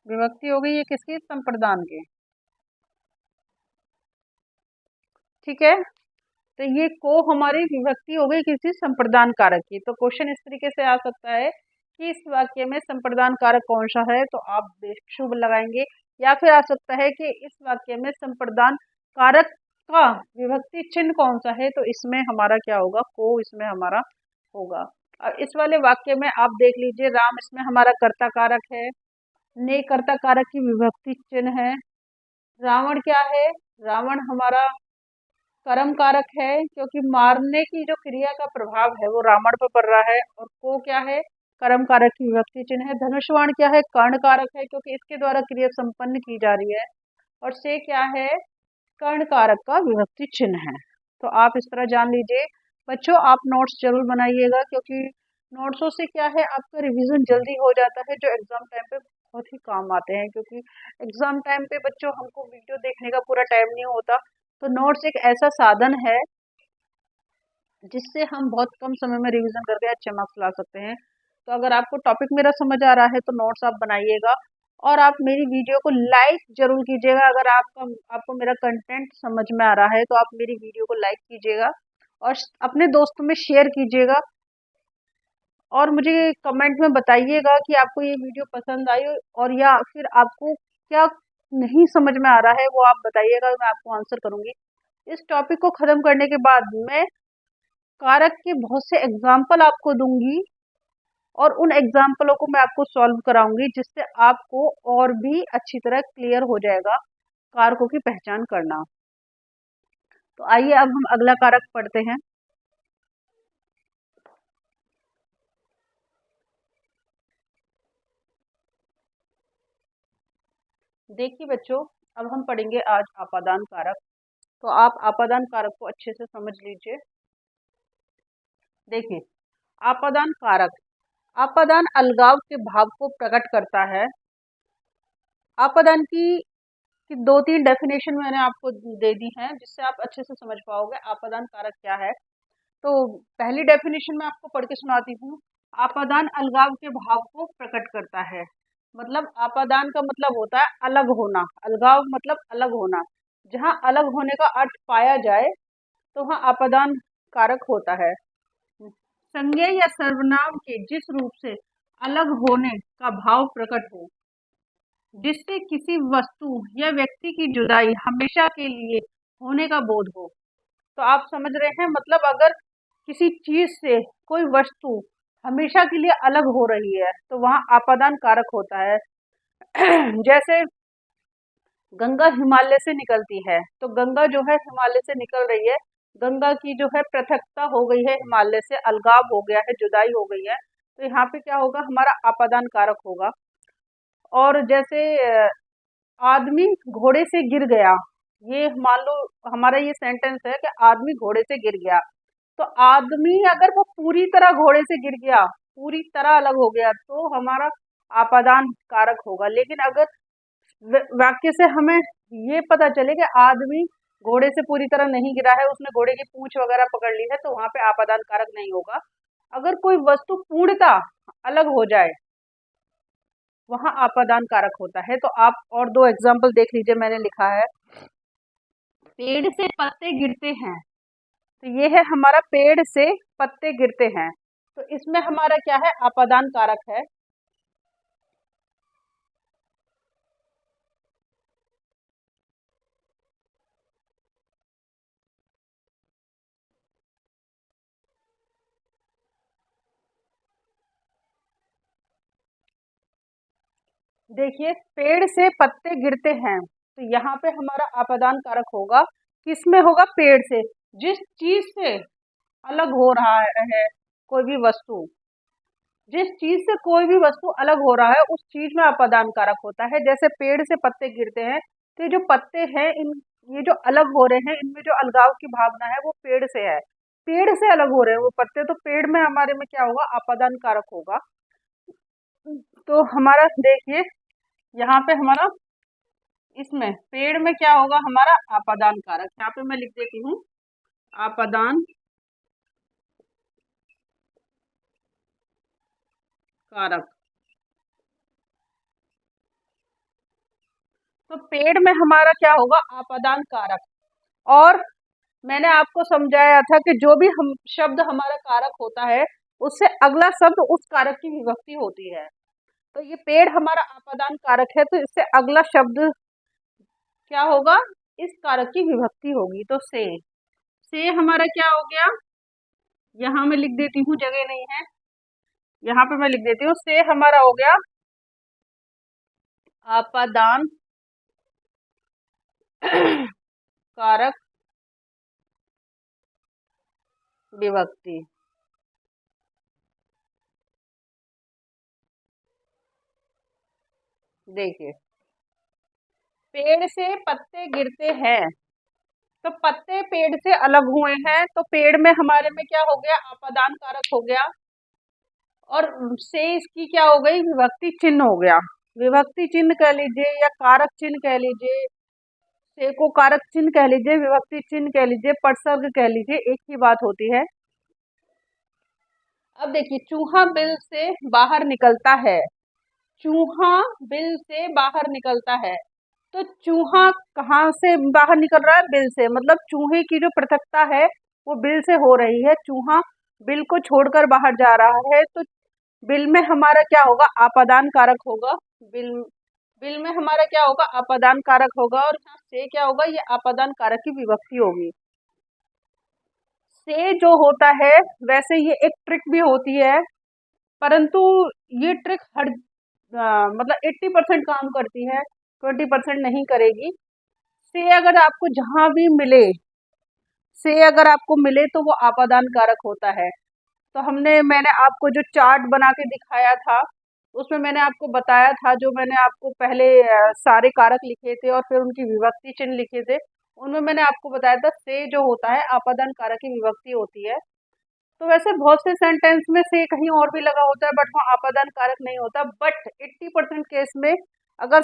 विभक्ति हो गई ये किसकी? संप्रदान की। ठीक है, तो ये को हमारी विभक्ति हो गई किसी संप्रदान कारक की। तो क्वेश्चन इस तरीके से आ सकता है कि इस वाक्य में संप्रदान कारक कौन सा है? तो आप शुभ लगाएंगे। या फिर आ सकता है कि इस वाक्य में संप्रदान कारक का विभक्ति चिन्ह कौन सा है? तो इसमें हमारा क्या होगा? को इसमें हमारा होगा। अब इस वाले वाक्य में आप देख लीजिए, राम इसमें हमारा कर्ता कारक है, ने कर्ता कारक की विभक्ति चिन्ह है। रावण क्या है? रावण हमारा कर्म कारक है, क्योंकि मारने की जो क्रिया का प्रभाव है वो रावण पर पड़ रहा है। और को क्या है? कर्म कारक की विभक्ति चिन्ह है। धनुष्वाण क्या है? कर्ण कारक है, क्योंकि इसके द्वारा क्रिया संपन्न की जा रही है। और से क्या है? कर्ण कारक का विभक्ति चिन्ह है। तो आप इस तरह जान लीजिए। बच्चों आप नोट्स जरूर बनाइएगा, क्योंकि नोट्सों से क्या है? आपका रिवीजन जल्दी हो जाता है, जो एग्जाम टाइम पे बहुत ही काम आते हैं। क्योंकि एग्जाम टाइम पे बच्चों हमको वीडियो देखने का पूरा टाइम नहीं होता। तो नोट्स एक ऐसा साधन है जिससे हम बहुत कम समय में रिवीजन करके अच्छे मार्क्स ला सकते हैं। तो अगर आपको टॉपिक मेरा समझ आ रहा है तो नोट्स आप बनाइएगा, और आप मेरी वीडियो को लाइक जरूर कीजिएगा। अगर आपको मेरा कंटेंट समझ में आ रहा है तो आप मेरी वीडियो को लाइक कीजिएगा और अपने दोस्तों में शेयर कीजिएगा। और मुझे कमेंट में बताइएगा कि आपको ये वीडियो पसंद आई, और या फिर आपको क्या नहीं समझ में आ रहा है वो आप बताइएगा, मैं आपको आंसर करूंगी। इस टॉपिक को खत्म करने के बाद मैं कारक के बहुत से एग्जाम्पल आपको दूंगी, और उन एग्जाम्पलों को मैं आपको सॉल्व कराऊंगी, जिससे आपको और भी अच्छी तरह क्लियर हो जाएगा कारकों की पहचान करना। तो आइए अब हम अगला कारक पढ़ते हैं। देखिए बच्चों, अब हम पढ़ेंगे आज आपादान कारक। तो आप आपादान कारक को अच्छे से समझ लीजिए। देखिए, आपादान कारक, आपादान अलगाव के भाव को प्रकट करता है। आपादान की दो तीन डेफिनेशन मैंने आपको दे दी हैं, जिससे आप अच्छे से समझ पाओगे आपादान कारक क्या है। तो पहली डेफिनेशन मैं आपको पढ़ के सुनाती हूँ। आपादान अलगाव के भाव को प्रकट करता है। मतलब आपादान का मतलब होता है अलग होना, अलगाव मतलब अलग होना। जहाँ अलग होने का अर्थ पाया जाए तो वहाँ आपादान कारक होता है। संज्ञा या सर्वनाम के जिस रूप से अलग होने का भाव प्रकट हो, जिससे किसी वस्तु या व्यक्ति की जुदाई हमेशा के लिए होने का बोध हो। तो आप समझ रहे हैं, मतलब अगर किसी चीज से कोई वस्तु हमेशा के लिए अलग हो रही है तो वहाँ आपादान कारक होता है। जैसे गंगा हिमालय से निकलती है, तो गंगा जो है हिमालय से निकल रही है, गंगा की जो है पृथकता हो गई है, हिमालय से अलगाव हो गया है, जुदाई हो गई है। तो यहाँ पे क्या होगा? हमारा आपादान कारक होगा। और जैसे आदमी घोड़े से गिर गया, ये मान लो हमारा ये सेंटेंस है कि आदमी घोड़े से गिर गया। तो आदमी अगर वो पूरी तरह घोड़े से गिर गया, पूरी तरह अलग हो गया, तो हमारा आपादान कारक होगा। लेकिन अगर वाक्य से हमें ये पता चले कि आदमी घोड़े से पूरी तरह नहीं गिरा है, उसने घोड़े की पूंछ वगैरह पकड़ ली है, तो वहां पे आपादान कारक नहीं होगा। अगर कोई वस्तु पूर्णतः अलग हो जाए वहां आपादान कारक होता है। तो आप और दो एग्जाम्पल देख लीजिए, मैंने लिखा है पेड़ से पत्ते गिरते हैं। तो ये है हमारा पेड़ से पत्ते गिरते हैं। तो इसमें हमारा क्या है? आपादान कारक है। देखिए, पेड़ से पत्ते गिरते हैं, तो यहाँ पे हमारा आपादान कारक होगा। किसमें होगा? पेड़ से। जिस चीज से अलग हो रहा है कोई भी वस्तु, जिस चीज से कोई भी वस्तु अलग हो रहा है उस चीज में अपादान कारक होता है। जैसे पेड़ से पत्ते गिरते हैं, तो ये जो पत्ते हैं इन ये जो अलग हो रहे हैं, इनमें जो अलगाव की भावना है वो पेड़ से है। पेड़ से अलग हो रहे हैं वो पत्ते, तो पेड़ में हमारे में क्या होगा, अपादान कारक होगा। तो हमारा देखिए यहाँ पे हमारा इसमें पेड़ में क्या होगा, हमारा अपादान कारक। यहाँ पे मैं लिख देती हूँ अपादान कारक। तो पेड़ में हमारा क्या होगा, अपादान कारक। और मैंने आपको समझाया था कि जो भी हम शब्द हमारा कारक होता है उससे अगला शब्द उस कारक की विभक्ति होती है। तो ये पेड़ हमारा अपादान कारक है, तो इससे अगला शब्द क्या होगा, इस कारक की विभक्ति होगी। तो से हमारा क्या हो गया, यहाँ मैं लिख देती हूँ, जगह नहीं है, यहाँ पे मैं लिख देती हूँ, से हमारा हो गया अपादान कारक विभक्ति। देखिए पेड़ से पत्ते गिरते हैं, तो पत्ते पेड़ से अलग हुए हैं, तो पेड़ में हमारे में क्या हो गया, अपादान कारक हो गया। और से इसकी क्या हो गई, विभक्ति चिन्ह हो गया। विभक्ति चिन्ह कह लीजिए या कारक चिन्ह कह लीजिए, से को कारक चिन्ह कह लीजिए, विभक्ति चिन्ह कह लीजिए, पदसर्ग कह लीजिए, एक ही बात होती है। अब देखिए चूहा बिल से बाहर निकलता है, चूहा बिल से बाहर निकलता है। तो चूहा कहाँ से बाहर निकल रहा है, बिल से, मतलब चूहे की जो पृथकता है वो बिल से हो रही है। चूहा बिल को छोड़कर बाहर जा रहा है, तो बिल में हमारा क्या होगा, अपादान कारक होगा। बिल बिल में हमारा क्या होगा, अपादान कारक होगा। और यहाँ से क्या होगा, ये अपादान कारक की विभक्ति होगी। से जो होता है, वैसे ये एक ट्रिक भी होती है, परंतु ये ट्रिक मतलब 80% काम करती है, 20% नहीं करेगी। से अगर आपको जहां भी मिले, से अगर आपको मिले तो वो अपादान कारक होता है। तो मैंने आपको जो चार्ट बना के दिखाया था उसमें मैंने आपको बताया था, जो मैंने आपको पहले सारे कारक लिखे थे और फिर उनकी विभक्ति चिन्ह लिखे थे, उनमें मैंने आपको बताया था से जो होता है अपादान कारक की विभक्ति होती है। तो वैसे बहुत से सेंटेंस में से कहीं और भी लगा होता है, बट वहाँ अपादान कारक नहीं होता। बट 80% केस में अगर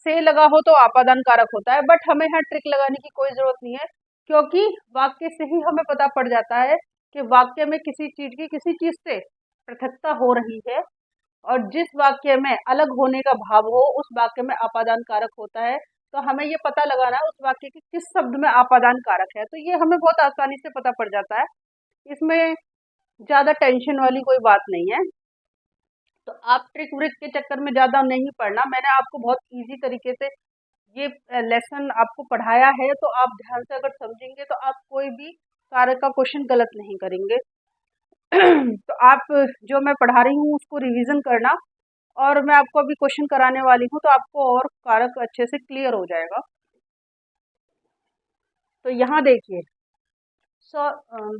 से लगा हो तो अपादान कारक होता है। बट हमें यहाँ ट्रिक लगाने की कोई जरूरत नहीं है, क्योंकि वाक्य से ही हमें पता पड़ जाता है कि वाक्य में किसी चीज की किसी चीज से पृथकता हो रही है, और जिस वाक्य में अलग होने का भाव हो उस वाक्य में अपादान कारक होता है। तो हमें ये पता लगाना है उस वाक्य के किस शब्द में अपादान कारक है, तो ये हमें बहुत आसानी से पता पड़ जाता है। इसमें ज्यादा टेंशन वाली कोई बात नहीं है। तो आप ट्रिक व्रिक के चक्कर में ज्यादा नहीं पढ़ना, मैंने आपको बहुत इजी तरीके से ये लेसन आपको पढ़ाया है, तो आप ध्यान से अगर समझेंगे तो आप कोई भी कार्य का क्वेश्चन गलत नहीं करेंगे। तो आप जो मैं पढ़ा रही हूँ उसको रिवीजन करना, और मैं आपको अभी क्वेश्चन कराने वाली हूँ, तो आपको और कारक अच्छे से क्लियर हो जाएगा। तो यहाँ देखिए,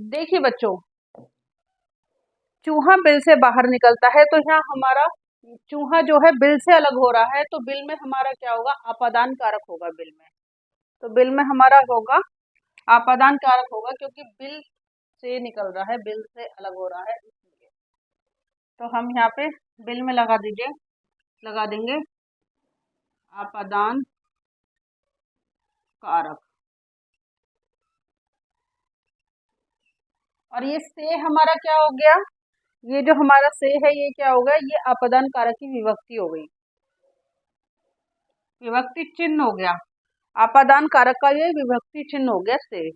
देखिए बच्चों, चूहा बिल से बाहर निकलता है, तो यहाँ हमारा चूहा जो है बिल से अलग हो रहा है, तो बिल में हमारा क्या होगा, अपादान कारक होगा बिल में। तो बिल में हमारा होगा अपादान कारक होगा, क्योंकि बिल से निकल रहा है, बिल से अलग हो रहा है इसलिए। तो हम यहाँ पे बिल में लगा देंगे अपादान कारक। और ये से हमारा क्या हो गया, ये जो हमारा से है ये क्या हो गया, ये अपादान कारक की विभक्ति हो गई, विभक्ति चिन्ह हो गया। अपादान कारक का ये विभक्ति चिन्ह हो गया से।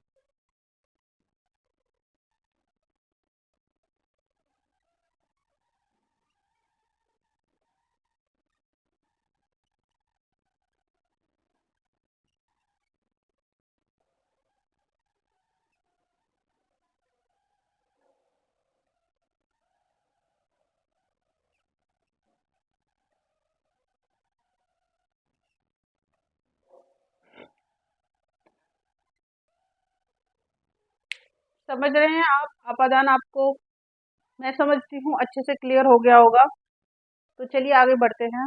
समझ रहे हैं आप, अपादान आपको मैं समझती हूँ अच्छे से क्लियर हो गया होगा। तो चलिए आगे बढ़ते हैं।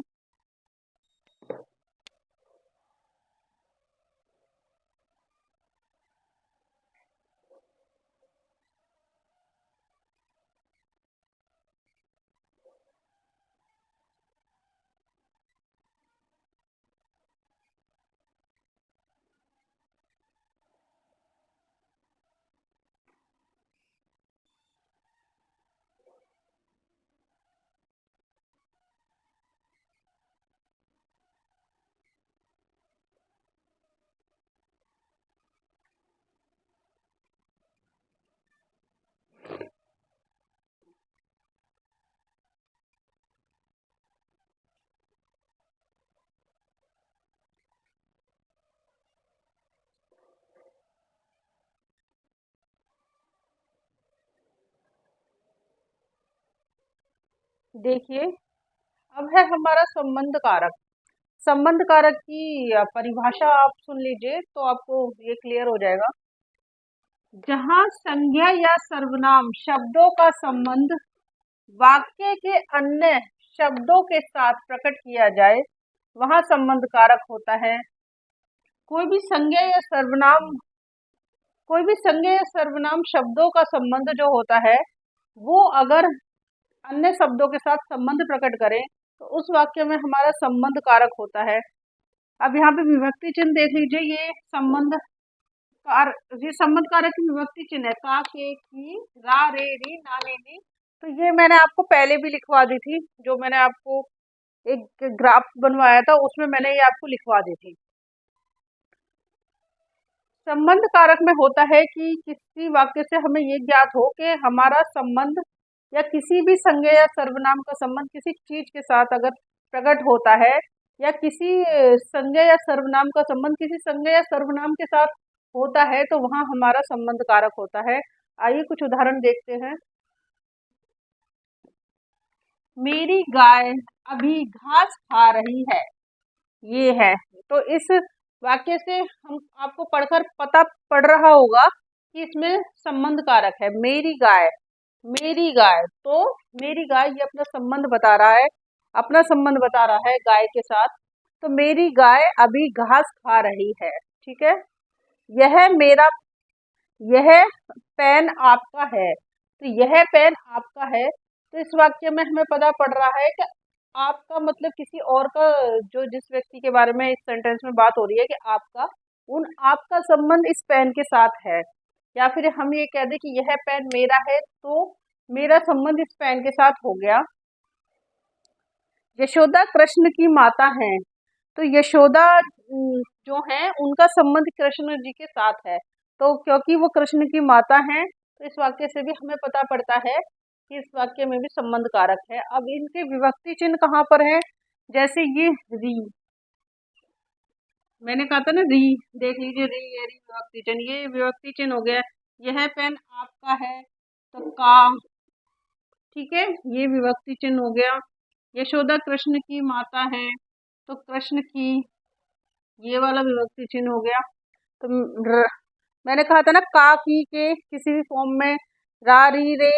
देखिए, अब है हमारा संबंध कारक। संबंध कारक की परिभाषा आप सुन लीजिए तो आपको ये क्लियर हो जाएगा। जहां संज्ञा या सर्वनाम शब्दों का संबंध वाक्य के अन्य शब्दों के साथ प्रकट किया जाए, वहां संबंध कारक होता है। कोई भी संज्ञा या सर्वनाम कोई भी संज्ञा या सर्वनाम शब्दों का संबंध जो होता है, वो अगर अन्य शब्दों के साथ संबंध प्रकट करें तो उस वाक्य में हमारा संबंध कारक होता है। अब यहाँ पे विभक्ति चिन्ह देख लीजिए। ये संबंध कारक की विभक्ति चिन्ह है, का, के, की, रा, रे, री, ना, ने, नी। तो ये मैंने आपको पहले भी लिखवा दी थी, जो मैंने आपको एक ग्राफ बनवाया था उसमें मैंने ये आपको लिखवा दी थी। संबंध कारक में होता है कि किसी वाक्य से हमें ये ज्ञात हो कि हमारा संबंध या किसी भी संज्ञा या सर्वनाम का संबंध किसी चीज के साथ अगर प्रकट होता है, या किसी संज्ञा या सर्वनाम का संबंध किसी संज्ञा या सर्वनाम के साथ होता है, तो वहां हमारा संबंध कारक होता है। आइए कुछ उदाहरण देखते हैं। मेरी गाय अभी घास खा रही है, ये है। तो इस वाक्य से हम आपको पढ़कर पता पड़ रहा होगा कि इसमें संबंध कारक है। मेरी गाय, मेरी गाय, तो मेरी गाय ये अपना संबंध बता रहा है, अपना संबंध बता रहा है गाय के साथ। तो मेरी गाय अभी घास खा रही है, ठीक है। यह मेरा यह पेन आपका है, तो यह पेन आपका है। तो इस वाक्य में हमें पता पड़ रहा है कि आपका मतलब किसी और का, जो जिस व्यक्ति के बारे में इस सेंटेंस में बात हो रही है कि आपका संबंध इस पेन के साथ है। या फिर हम ये कह दें कि यह पेन मेरा है, तो मेरा संबंध इस पेन के साथ हो गया। यशोदा कृष्ण की माता है, तो यशोदा जो है उनका संबंध कृष्ण जी के साथ है। तो क्योंकि वो कृष्ण की माता हैं, तो इस वाक्य से भी हमें पता पड़ता है कि इस वाक्य में भी संबंध कारक है। अब इनके विभक्ति चिन्ह कहाँ पर है? जैसे ये री, मैंने कहा था ना री, देख लीजिए री, ये री विभक्ति चिन्ह, ये विभक्ति चिन्ह हो गया। यह पेन आपका है, तो का, ठीक है, ये विभक्ति चिन्ह हो गया। यशोदा कृष्ण की माता है, तो कृष्ण की, ये वाला विभक्ति चिन्ह हो गया। तो मैंने कहा था ना का, की, के किसी भी फॉर्म में, रा, री, रे,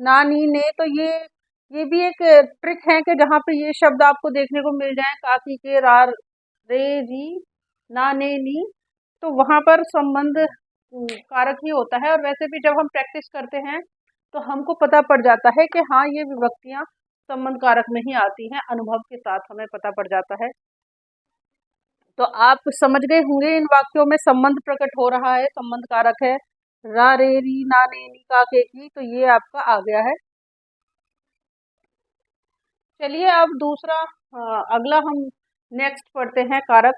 ना, नी, ने। तो ये भी एक ट्रिक है कि जहाँ पे ये शब्द आपको देखने को मिल जाए, का, की, के, रा, रे, री, ना, ने, नी, तो वहां पर संबंध कारक ही होता है। और वैसे भी जब हम प्रैक्टिस करते हैं तो हमको पता पड़ जाता है कि हाँ, ये विभक्तियां संबंध कारक में ही आती हैं, अनुभव के साथ हमें पता पड़ जाता है। तो आप समझ गए होंगे इन वाक्यों में संबंध प्रकट हो रहा है, संबंध कारक है रा, रे, री, ना, ने, नी, का, के, की। तो ये आपका आ गया है। चलिए अब दूसरा, अगला हम नेक्स्ट पढ़ते हैं कारक।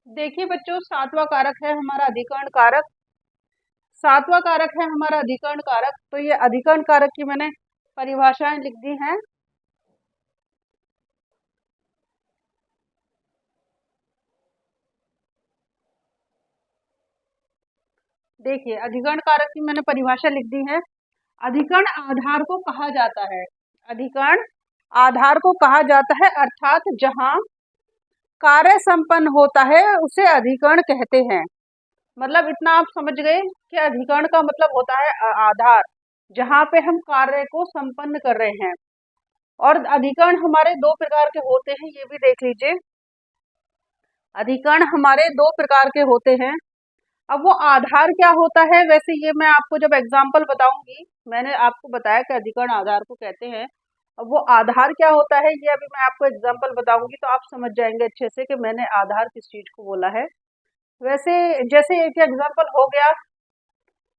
देखिए बच्चों, सातवां कारक है हमारा अधिकरण कारक। सातवां कारक है हमारा अधिकरण कारक। तो ये अधिकरण कारक की मैंने परिभाषाएं लिख दी हैं। देखिए, अधिकरण कारक की मैंने परिभाषा लिख दी है। अधिकरण आधार को कहा जाता है, अधिकरण आधार को कहा जाता है, अर्थात जहां कार्य संपन्न होता है उसे अधिकरण कहते हैं। मतलब इतना आप समझ गए कि अधिकरण का मतलब होता है आधार, जहां पे हम कार्य को संपन्न कर रहे हैं। और अधिकरण हमारे दो प्रकार के होते हैं, ये भी देख लीजिए। अधिकरण हमारे दो प्रकार के होते हैं। अब वो आधार क्या होता है, वैसे ये मैं आपको जब एग्जाम्पल बताऊंगी, मैंने आपको बताया कि अधिकरण आधार को कहते हैं। अब वो आधार क्या होता है ये अभी मैं आपको एग्जाम्पल बताऊंगी, तो आप समझ जाएंगे अच्छे से कि मैंने आधार किस चीज को बोला है। वैसे जैसे एक एग्जाम्पल हो गया,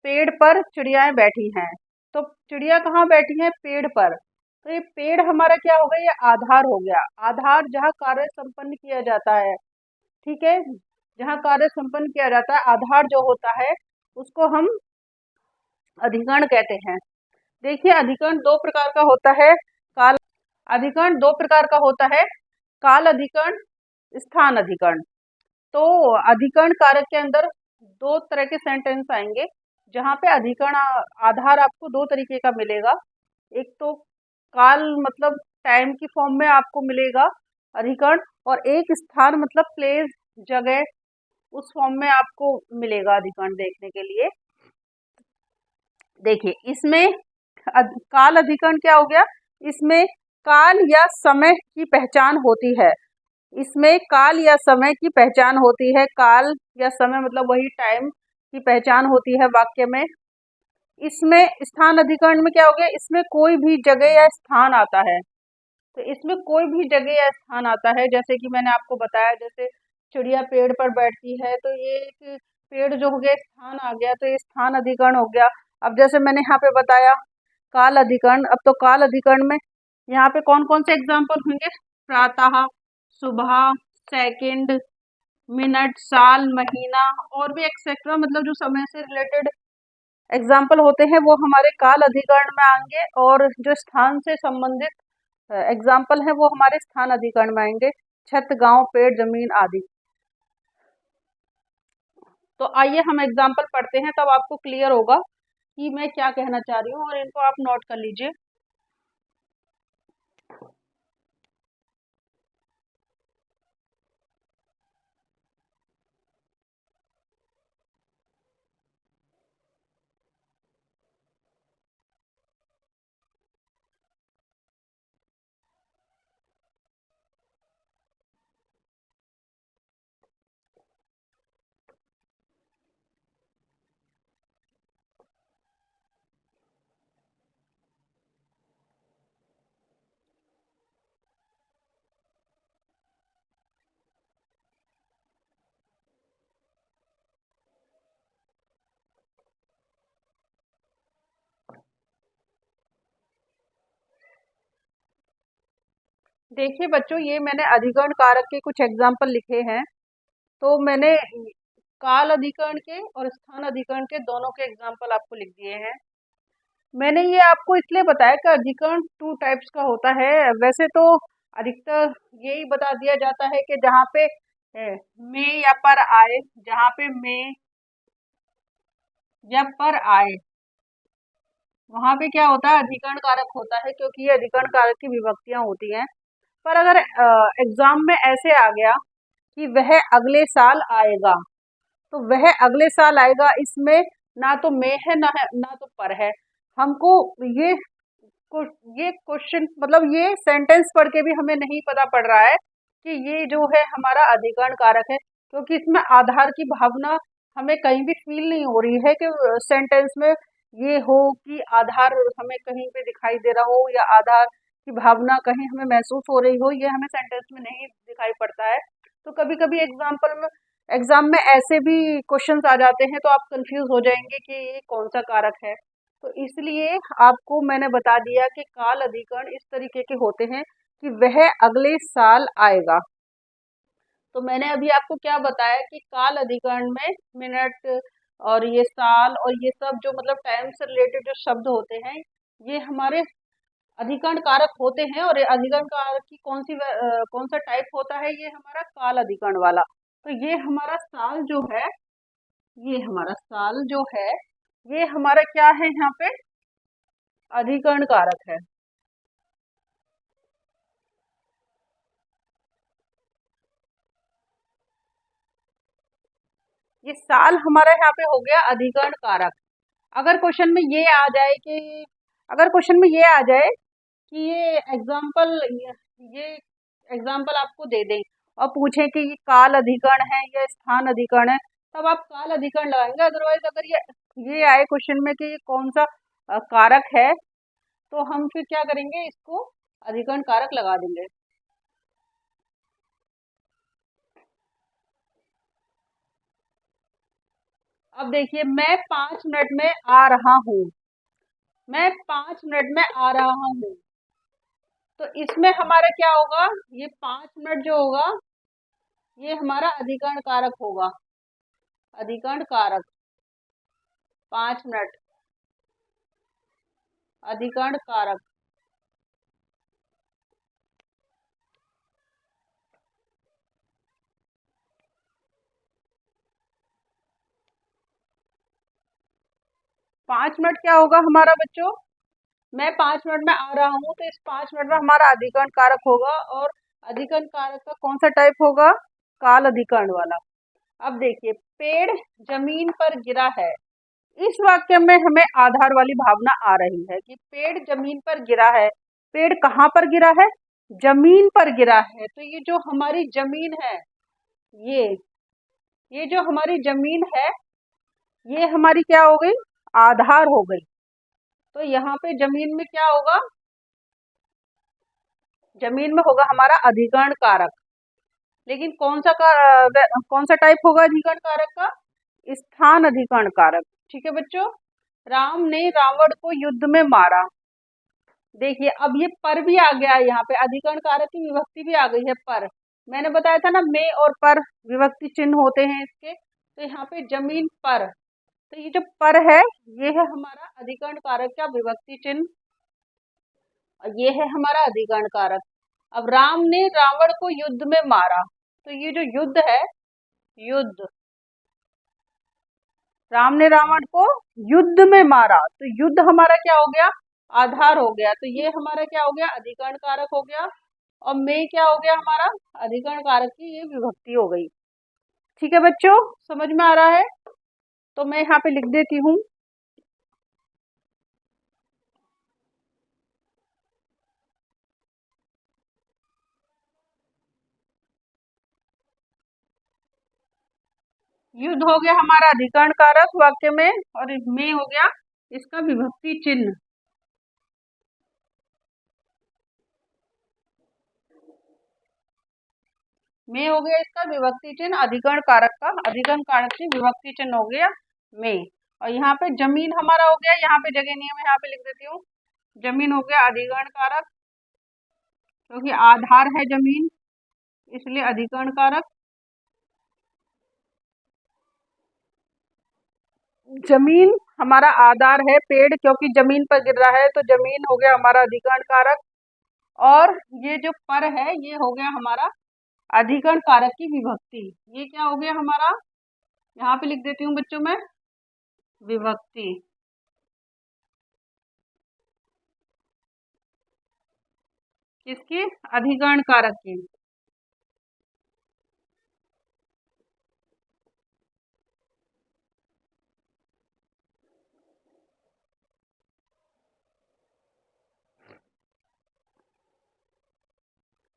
पेड़ पर चिड़ियाएं बैठी हैं। तो चिड़िया कहाँ बैठी हैं? पेड़ पर। तो ये पेड़ हमारा क्या हो गया? ये आधार हो गया। आधार जहाँ कार्य संपन्न किया जाता है, ठीक है, जहाँ कार्य संपन्न किया जाता है, आधार जो होता है उसको हम अधिकरण कहते हैं। देखिए, अधिकरण दो प्रकार का होता है। काल अधिकरण दो प्रकार का होता है, काल अधिकरण, स्थान अधिकरण। तो अधिकरण कारक के अंदर दो तरह के सेंटेंस आएंगे, जहाँ पे अधिकरण आधार आपको दो तरीके का मिलेगा। एक तो काल मतलब टाइम की फॉर्म में आपको मिलेगा अधिकरण, और एक स्थान मतलब प्लेस, जगह, उस फॉर्म में आपको मिलेगा अधिकरण देखने के लिए। देखिए, इसमें काल अधिकरण क्या हो गया? इसमें काल या समय की पहचान होती है। इसमें काल या समय की पहचान होती है। काल या समय मतलब वही टाइम की पहचान होती है वाक्य में। इसमें स्थान अधिकरण में क्या हो गया? इसमें कोई भी जगह या स्थान आता है। तो इसमें कोई भी जगह या स्थान आता है, जैसे कि मैंने आपको बताया, जैसे चिड़िया पेड़ पर बैठती है, तो ये एक पेड़ जो हो गया स्थान आ गया, तो ये स्थान अधिकरण हो गया। अब जैसे मैंने यहाँ पे बताया काल अधिकरण, अब तो काल अधिकरण में यहाँ पे कौन कौन से एग्जाम्पल होंगे? प्रातः, सुबह, सेकंड, मिनट, साल, महीना, और भी एक्सेट्रा, मतलब जो समय से रिलेटेड एग्जाम्पल होते हैं वो हमारे काल अधिकरण में आएंगे, और जो स्थान से संबंधित एग्जाम्पल है वो हमारे स्थान अधिकरण में आएंगे। छत, गांव, पेड़, जमीन आदि। तो आइए हम एग्जाम्पल पढ़ते हैं, तब आपको क्लियर होगा कि मैं क्या कहना चाह रही हूँ, और इनको आप नोट कर लीजिए। देखिए बच्चों, ये मैंने अधिकरण कारक के कुछ एग्जाम्पल लिखे हैं। तो मैंने काल अधिकरण के और स्थान अधिकरण के दोनों के एग्जाम्पल आपको लिख दिए हैं। मैंने ये आपको इसलिए बताया कि अधिकरण टू टाइप्स का होता है। वैसे तो अधिकतर यही बता दिया जाता है कि जहाँ पे में या पर आए, जहाँ पे में या पर आए, वहां पे क्या होता है? अधिकरण कारक होता है, क्योंकि ये अधिकरण कारक की विभक्तियां होती हैं। पर अगर एग्जाम में ऐसे आ गया कि वह अगले साल आएगा, तो वह अगले साल आएगा, इसमें ना तो में है ना तो पर है। हमको ये ये क्वेश्चन मतलब ये सेंटेंस पढ़ के भी हमें नहीं पता पड़ रहा है कि ये जो है हमारा अधिकरण कारक है, क्योंकि इसमें आधार की भावना हमें कहीं भी फील नहीं हो रही है कि सेंटेंस में ये हो कि आधार हमें कहीं पे दिखाई दे रहा हो, या आधार की भावना कहीं हमें महसूस हो रही हो, ये हमें सेंटेंस में नहीं दिखाई पड़ता है। तो कभी कभी एग्जाम में ऐसे भी क्वेश्चंस आ जाते हैं, तो आप कंफ्यूज हो जाएंगे कि ये कौन सा कारक है। तो इसलिए आपको मैंने बता दिया कि काल अधिकरण इस तरीके के होते हैं कि वह अगले साल आएगा। तो मैंने अभी आपको क्या बताया कि काल अधिकरण में मिनट, और ये साल और ये सब जो मतलब टाइम से रिलेटेड जो शब्द होते हैं, ये हमारे अधिकरण कारक होते हैं। और ये अधिकरण कारक की कौन सा टाइप होता है, ये हमारा काल अधिकरण वाला। तो ये हमारा साल जो है, ये हमारा साल जो है, ये हमारा क्या है, यहाँ पे अधिकरण कारक है। ये साल हमारा यहाँ पे हो गया अधिकरण कारक। अगर क्वेश्चन में ये आ जाए कि अगर क्वेश्चन में ये आ जाए कि ये एग्जाम्पल ये एग्जाम्पल आपको दे दें और पूछें कि ये काल अधिकरण है या स्थान अधिकरण है, तब आप काल अधिकरण लगाएंगे। अदरवाइज अगर ये आए क्वेश्चन में कि ये कौन सा कारक है, तो हम फिर क्या करेंगे, इसको अधिकरण कारक लगा देंगे। अब देखिए, मैं 5 मिनट में आ रहा हूँ, मैं 5 मिनट में आ रहा हूँ। तो इसमें हमारा क्या होगा, ये 5 मिनट जो होगा, ये हमारा अधिकरण कारक होगा। अधिकरण कारक 5 मिनट, अधिकरण कारक। पांच मिनट क्या होगा हमारा बच्चों, मैं 5 मिनट में आ रहा हूँ, तो इस 5 मिनट में हमारा अधिकरण कारक होगा। और अधिकरण कारक का कौन सा टाइप होगा, काल अधिकरण वाला। अब देखिए, पेड़ जमीन पर गिरा है। इस वाक्य में हमें आधार वाली भावना आ रही है कि पेड़ जमीन पर गिरा है। पेड़ कहाँ पर गिरा है, जमीन पर गिरा है। तो ये जो हमारी जमीन है, ये ये जो हमारी जमीन है, ये हमारी क्या हो गई, आधार हो गई। तो यहाँ पे जमीन में क्या होगा, जमीन में होगा हमारा अधिकरण कारक। लेकिन कौन सा टाइप होगा अधिकरण कारक का, स्थान अधिकरण कारक। ठीक है बच्चों। राम ने रावण को युद्ध में मारा। देखिए, अब ये पर भी आ गया है, यहाँ पे अधिकरण कारक की विभक्ति भी आ गई है, पर। मैंने बताया था ना, में और पर विभक्ति चिन्ह होते हैं इसके। तो यहाँ पे जमीन पर, तो ये जो पर है, ये है हमारा अधिकरण कारक का विभक्ति चिन्ह, और ये है हमारा अधिकरण कारक। अब राम ने रावण को युद्ध में मारा। तो ये जो युद्ध है, युद्ध, राम ने रावण को युद्ध में मारा, तो युद्ध हमारा क्या हो गया, आधार हो गया। तो ये हमारा क्या हो गया, अधिकरण कारक हो गया। और में क्या हो गया हमारा, अधिकरण कारक की ये विभक्ति हो गई। ठीक है बच्चों, समझ में आ रहा है। तो मैं यहाँ पे लिख देती हूँ, युद्ध हो गया हमारा अधिकरण कारक वाक्य में, और में हो गया इसका विभक्ति चिन्ह। में हो गया इसका विभक्ति चिन्ह, अधिकरण कारक का, अधिकरण कारक से विभक्ति चिन्ह हो गया में। और यहाँ पे जमीन हमारा हो गया, यहाँ पे जगह नहीं है, मैं यहाँ पे लिख देती हूँ, जमीन हो गया अधिकरण कारक, क्योंकि आधार है जमीन, इसलिए अधिकरण कारक। जमीन हमारा आधार है, पेड़ क्योंकि जमीन पर गिर रहा है, तो जमीन हो गया हमारा अधिकरण कारक। और ये जो पर है, ये हो गया हमारा अधिकरण कारक की विभक्ति। ये क्या हो गया हमारा, यहाँ पे लिख देती हूँ बच्चों में, विभक्ति। किसकी, अधिकरण कारक की।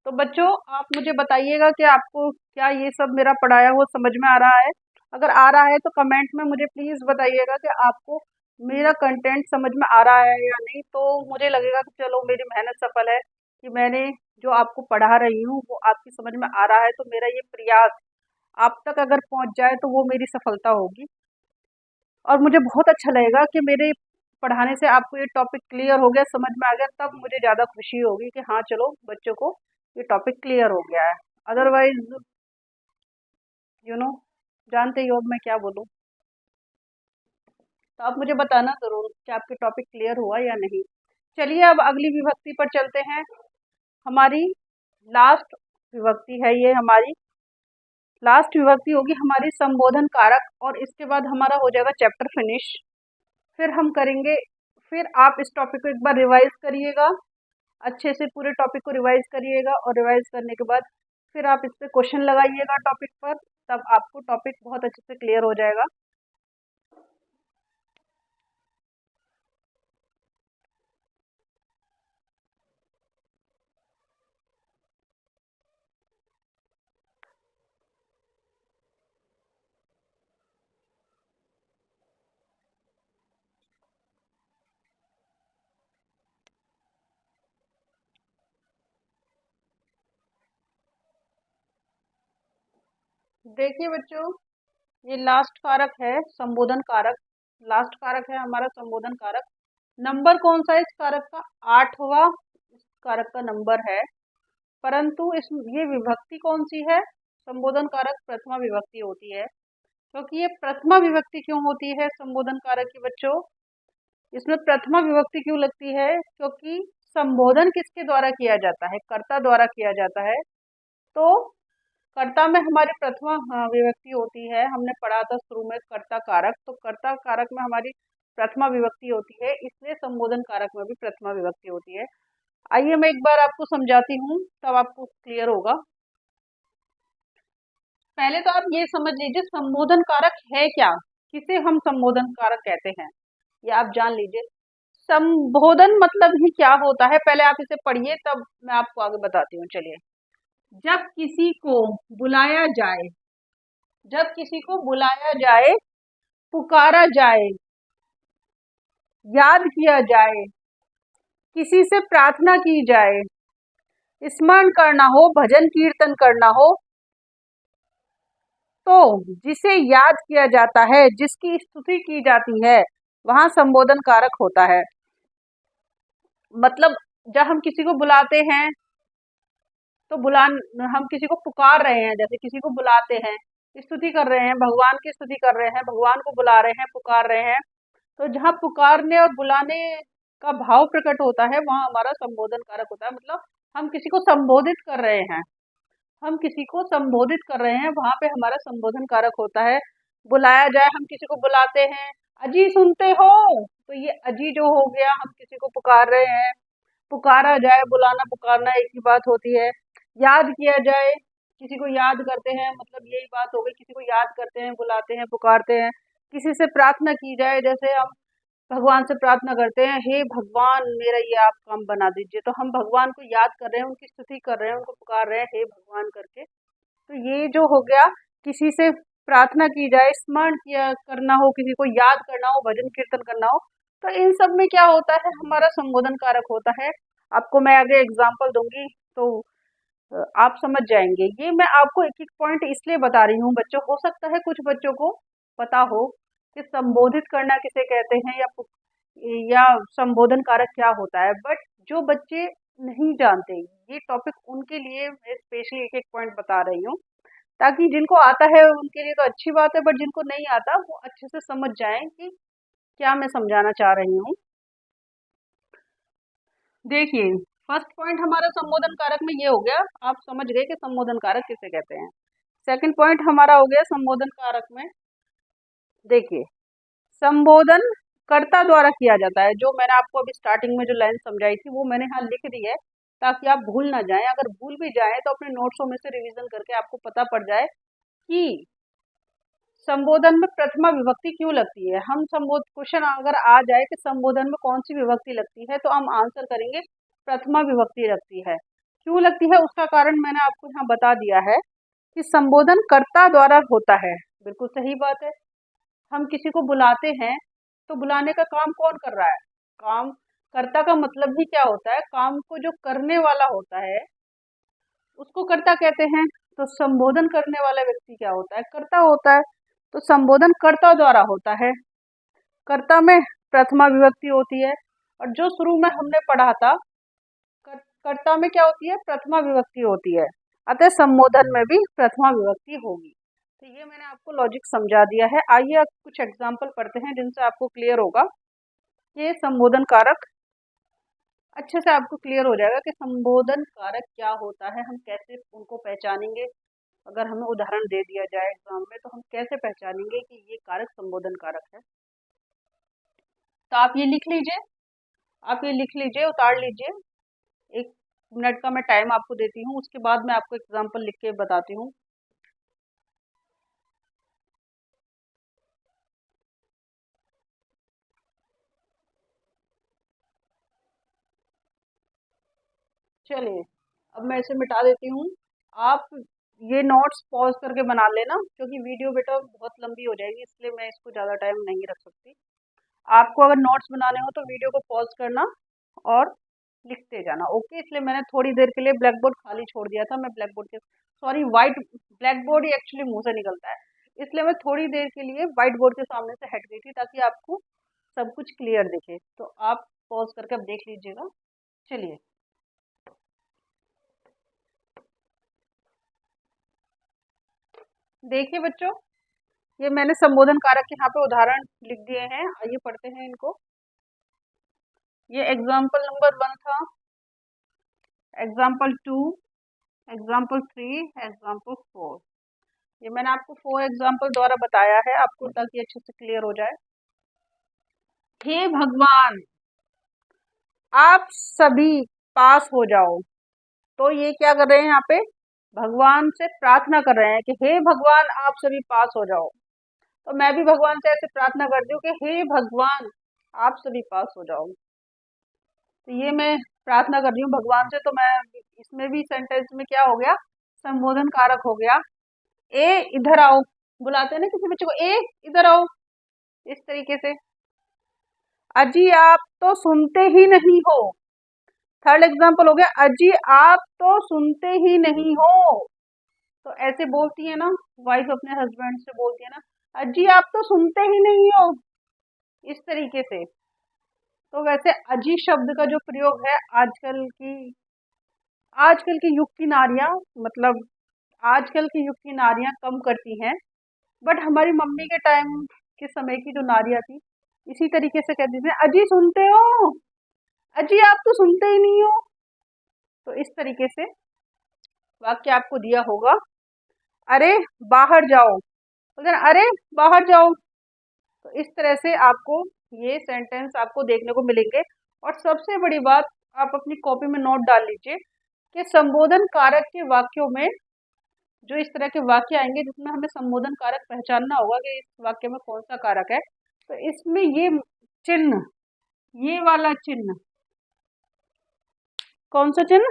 तो बच्चों, आप मुझे बताइएगा कि आपको क्या ये सब मेरा पढ़ाया हुआ समझ में आ रहा है। अगर आ रहा है तो कमेंट में मुझे प्लीज बताइएगा कि आपको मेरा कंटेंट समझ में आ रहा है या नहीं। तो मुझे लगेगा कि चलो मेरी मेहनत सफल है, कि मैंने जो आपको पढ़ा रही हूँ वो आपकी समझ में आ रहा है। तो मेरा ये प्रयास आप तक अगर पहुंच जाए तो वो मेरी सफलता होगी। और मुझे बहुत अच्छा लगेगा कि मेरे पढ़ाने से आपको ये टॉपिक क्लियर हो गया, समझ में आ गया, तब मुझे ज़्यादा खुशी होगी कि हाँ चलो बच्चों को ये टॉपिक क्लियर हो गया है। अदरवाइज यू नो जानते ही हो अब मैं क्या बोलूँ। तो आप मुझे बताना जरूर कि आपके टॉपिक क्लियर हुआ या नहीं। चलिए अब अगली विभक्ति पर चलते हैं। हमारी लास्ट विभक्ति है, ये हमारी लास्ट विभक्ति होगी हमारी संबोधन कारक, और इसके बाद हमारा हो जाएगा चैप्टर फिनिश। फिर हम करेंगे, फिर आप इस टॉपिक को एक बार रिवाइज करिएगा, अच्छे से पूरे टॉपिक को रिवाइज करिएगा, और रिवाइज करने के बाद फिर आप इस पे क्वेश्चन लगाइएगा टॉपिक पर, तब आपको टॉपिक बहुत अच्छे से क्लियर हो जाएगा। देखिए बच्चों, ये लास्ट कारक है संबोधन कारक, लास्ट कारक है हमारा संबोधन कारक। नंबर कौन सा है इस कारक का? 8वां इस कारक का नंबर है। परंतु इस ये विभक्ति कौन सी है? संबोधन कारक प्रथमा विभक्ति होती है। क्योंकि ये प्रथमा विभक्ति क्यों होती है संबोधन कारक की बच्चों? इसमें प्रथमा विभक्ति क्यों लगती है? क्योंकि संबोधन किसके द्वारा किया जाता है? कर्ता द्वारा किया जाता है। तो कर्ता में हमारी प्रथमा विभक्ति होती है। हमने पढ़ा था शुरू में कर्ता कारक, तो कर्ता कारक में हमारी प्रथमा विभक्ति होती है, इसलिए संबोधन कारक में भी प्रथमा विभक्ति होती है। आइए मैं एक बार आपको समझाती हूँ, तब आपको क्लियर होगा। पहले तो आप ये समझ लीजिए संबोधन कारक है क्या, किसे हम संबोधन कारक कहते हैं, ये आप जान लीजिए। संबोधन मतलब ही क्या होता है, पहले आप इसे पढ़िए, तब मैं आपको आगे बताती हूँ। चलिए, जब किसी को बुलाया जाए, जब किसी को बुलाया जाए, पुकारा जाए, याद किया जाए, किसी से प्रार्थना की जाए, स्मरण करना हो, भजन कीर्तन करना हो, तो जिसे याद किया जाता है, जिसकी स्तुति की जाती है, वहां संबोधन कारक होता है। मतलब जब हम किसी को बुलाते हैं, तो हम किसी को पुकार रहे हैं, जैसे किसी को बुलाते हैं, स्तुति कर रहे हैं, भगवान की स्तुति कर रहे हैं, भगवान को बुला रहे हैं, पुकार रहे हैं, तो जहाँ पुकारने और बुलाने का भाव प्रकट होता है, वहां हमारा संबोधन कारक होता है। मतलब हम किसी को संबोधित कर रहे हैं, हम किसी को संबोधित कर रहे हैं, वहां पे हमारा संबोधन कारक होता है। बुलाया जाए, हम किसी को बुलाते हैं, अजी सुनते हो, तो ये अजी जो हो गया, हम किसी को पुकार रहे हैं। पुकारा जाए, बुलाना पुकारना एक ही बात होती है। याद किया जाए, किसी को याद करते हैं, मतलब यही बात हो गई, किसी को याद करते हैं, बुलाते हैं, पुकारते हैं। किसी से प्रार्थना की जाए, जैसे हम भगवान से प्रार्थना करते हैं, हे भगवान मेरा ये आप काम बना दीजिए, तो हम भगवान को याद कर रहे हैं, उनकी स्तुति कर रहे हैं, उनको पुकार रहे हैं हे भगवान करके। तो ये जो हो गया, किसी से प्रार्थना की जाए, स्मरण किया करना हो, किसी को याद करना हो, भजन कीर्तन करना हो, तो इन सब में क्या होता है, हमारा संबोधन कारक होता है। आपको मैं आगे एग्जाम्पल दूंगी, तो आप समझ जाएंगे। ये मैं आपको एक एक पॉइंट इसलिए बता रही हूँ बच्चों, हो सकता है कुछ बच्चों को पता हो कि संबोधित करना किसे कहते हैं, या संबोधन कारक क्या होता है, बट जो बच्चे नहीं जानते, ये टॉपिक उनके लिए मैं स्पेशली एक एक पॉइंट बता रही हूँ, ताकि जिनको आता है उनके लिए तो अच्छी बात है, बट जिनको नहीं आता वो अच्छे से समझ जाएं कि क्या मैं समझाना चाह रही हूँ। देखिए, फर्स्ट पॉइंट हमारा संबोधन कारक में ये हो गया, आप समझ गए कि संबोधन कारक किसे कहते हैं। सेकंड पॉइंट हमारा हो गया संबोधन कारक में, देखिए संबोधन कर्ता द्वारा किया जाता है। जो मैंने आपको अभी स्टार्टिंग में जो लाइन समझाई थी, वो मैंने यहाँ लिख दी है, ताकि आप भूल ना जाएं। अगर भूल भी जाएं तो अपने नोट्सों में से रिवीजन करके आपको पता पड़ जाए कि संबोधन में प्रथमा विभक्ति क्यों लगती है। हम क्वेश्चन अगर आ जाए कि संबोधन में कौन सी विभक्ति लगती है, तो हम आंसर करेंगे प्रथमा विभक्ति लगती है। क्यों लगती है उसका कारण मैंने आपको यहाँ बता दिया है कि संबोधन कर्ता द्वारा होता है। बिल्कुल सही बात है। हम किसी को बुलाते हैं, तो बुलाने का काम कौन कर रहा है? काम कर्ता का मतलब ही क्या होता है, काम को जो करने वाला होता है उसको कर्ता कहते हैं। तो संबोधन करने वाला व्यक्ति क्या होता है? कर्ता होता है। तो संबोधन कर्ता द्वारा होता है। कर्ता में प्रथमा विभक्ति होती है, और जो शुरू में हमने पढ़ा था, कर्ता में क्या होती है? प्रथमा विभक्ति होती है। अतः संबोधन में भी प्रथमा विभक्ति होगी। तो ये मैंने आपको लॉजिक समझा दिया है। आइए अब कुछ एग्जाम्पल पढ़ते हैं जिनसे आपको क्लियर होगा ये संबोधन कारक, अच्छे से आपको क्लियर हो जाएगा कि संबोधन कारक क्या होता है, हम कैसे उनको पहचानेंगे। अगर हमें उदाहरण दे दिया जाए एग्जाम में तो हम कैसे पहचानेंगे कि ये कारक संबोधन कारक है। तो आप ये लिख लीजिए, आप ये लिख लीजिए, उतार लीजिए। 1 मिनट का मैं टाइम आपको देती हूँ, उसके बाद मैं आपको एग्जाम्पल लिख के बताती हूँ। चलिए अब मैं इसे मिटा देती हूँ। आप ये नोट्स पॉज करके बना लेना, क्योंकि वीडियो बेटा बहुत लंबी हो जाएगी, इसलिए मैं इसको ज़्यादा टाइम नहीं रख सकती। आपको अगर नोट्स बनाने हो तो वीडियो को पॉज करना और लिखते जाना, ओके। इसलिए मैंने थोड़ी देर के लिए ब्लैक बोर्ड खाली छोड़ दिया था। मैं ब्लैक बोर्ड के, सॉरी, वाइट ब्लैक बोर्ड ही एक्चुअली मुंह से निकलता है, इसलिए मैं थोड़ी देर के लिए व्हाइट बोर्ड के सामने से हट गई थी ताकि आपको सब कुछ क्लियर दिखे। तो आप पॉज करके अब देख लीजिएगा। चलिए, देखिए बच्चों, ये मैंने संबोधन कारक के यहाँ पे उदाहरण लिख दिए हैं। आइए पढ़ते हैं इनको। ये एग्जाम्पल नंबर 1 था, एग्जाम्पल 2, एग्जाम्पल 3, एग्जाम्पल 4। ये मैंने आपको 4 एग्जाम्पल द्वारा बताया है आपको, ताकि अच्छे से क्लियर हो जाए। हे भगवान, आप सभी पास हो जाओ। तो ये क्या कर रहे हैं यहाँ पे, भगवान से प्रार्थना कर रहे हैं कि हे भगवान आप सभी पास हो जाओ। तो मैं भी भगवान से ऐसे प्रार्थना करती हूँ कि हे भगवान आप सभी पास हो जाओ। तो ये मैं प्रार्थना कर रही हूँ भगवान से, तो मैं इसमें भी सेंटेंस में क्या हो गया, संबोधन कारक हो गया। ए इधर आओ, बुलाते हैं ना किसी बच्चे को, ए इधर आओ, इस तरीके से। अजी आप तो सुनते ही नहीं हो। थर्ड एग्जाम्पल हो गया, अजी आप तो सुनते ही नहीं हो। तो ऐसे बोलती है ना वाइफ, अपने हस्बैंड से बोलती है ना, अजी आप तो सुनते ही नहीं हो, इस तरीके से। तो वैसे अजी शब्द का जो प्रयोग है आजकल की युग की नारियां, मतलब आजकल की युग की नारियां कम करती हैं, बट हमारी मम्मी के टाइम के समय की जो नारियां थी, इसी तरीके से कहती थी, अजी सुनते हो, अजी आप तो सुनते ही नहीं हो। तो इस तरीके से वाक्य आपको दिया होगा, अरे बाहर जाओ, बोलते हैं अरे बाहर जाओ। तो इस तरह से आपको ये सेंटेंस आपको देखने को मिलेंगे। और सबसे बड़ी बात, आप अपनी कॉपी में नोट डाल लीजिए कि संबोधन कारक के वाक्यों में जो इस तरह के वाक्य आएंगे जिसमें हमें संबोधन कारक पहचानना होगा कि इस वाक्य में कौन सा कारक है, तो इसमें ये चिन्ह, ये वाला चिन्ह, कौन सा चिन्ह,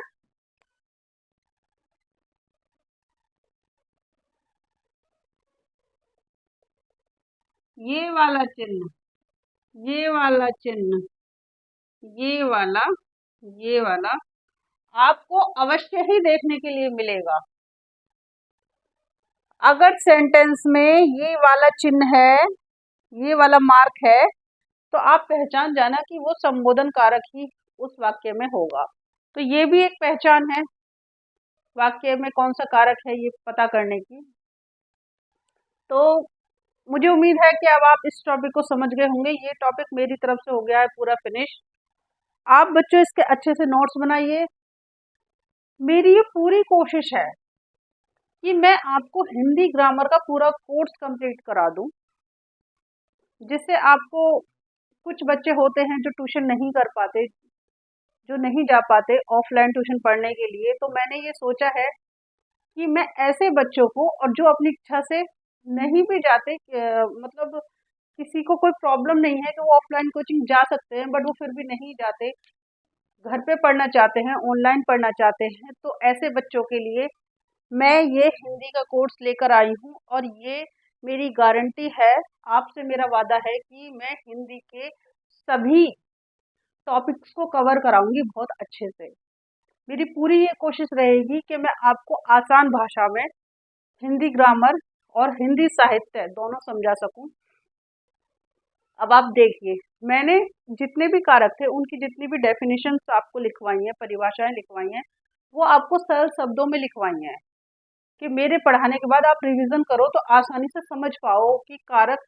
ये वाला चिन्ह, ये वाला चिन्ह, ये वाला, ये वाला आपको अवश्य ही देखने के लिए मिलेगा। अगर सेंटेंस में ये वाला चिन्ह है, ये वाला मार्क है, तो आप पहचान जाना कि वो संबोधन कारक ही उस वाक्य में होगा। तो ये भी एक पहचान है वाक्य में कौन सा कारक है ये पता करने की। तो मुझे उम्मीद है कि अब आप इस टॉपिक को समझ गए होंगे। ये टॉपिक मेरी तरफ से हो गया है पूरा फिनिश। आप बच्चों इसके अच्छे से नोट्स बनाइए। मेरी ये पूरी कोशिश है कि मैं आपको हिंदी ग्रामर का पूरा कोर्स कंप्लीट करा दूं, जिससे आपको, कुछ बच्चे होते हैं जो ट्यूशन नहीं कर पाते, जो नहीं जा पाते ऑफलाइन ट्यूशन पढ़ने के लिए, तो मैंने ये सोचा है कि मैं ऐसे बच्चों को, और जो अपनी इच्छा से नहीं भी जाते, मतलब किसी को कोई प्रॉब्लम नहीं है कि वो ऑफलाइन कोचिंग जा सकते हैं बट वो फिर भी नहीं जाते, घर पे पढ़ना चाहते हैं, ऑनलाइन पढ़ना चाहते हैं, तो ऐसे बच्चों के लिए मैं ये हिंदी का कोर्स लेकर आई हूँ। और ये मेरी गारंटी है, आपसे मेरा वादा है कि मैं हिंदी के सभी टॉपिक्स को कवर कराऊंगी बहुत अच्छे से। मेरी पूरी ये कोशिश रहेगी कि मैं आपको आसान भाषा में हिंदी ग्रामर और हिंदी साहित्य दोनों समझा सकूं। अब आप देखिए, मैंने जितने भी कारक थे उनकी जितनी भी डेफिनेशंस आपको लिखवाई हैं, परिभाषाएं लिखवाई हैं, वो आपको सरल शब्दों में लिखवाई हैं। कि मेरे पढ़ाने के बाद आप रिवीजन करो तो आसानी से समझ पाओ कि कारक,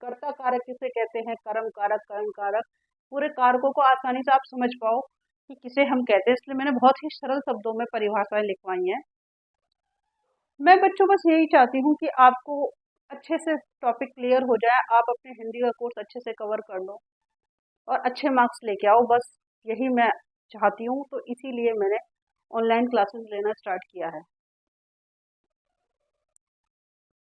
कर्ता कारक किसे कहते हैं, कर्म कारक, कर्म कारक, पूरे कारकों को आसानी से आप समझ पाओ कि किसे हम कहते हैं। इसलिए मैंने बहुत ही सरल शब्दों में परिभाषाएं लिखवाई हैं। मैं बच्चों बस यही चाहती हूँ कि आपको अच्छे से टॉपिक क्लियर हो जाए, आप अपने हिंदी का कोर्स अच्छे से कवर कर लो और अच्छे मार्क्स लेके आओ, बस यही मैं चाहती हूँ। तो इसीलिए मैंने ऑनलाइन क्लासेस लेना स्टार्ट किया है।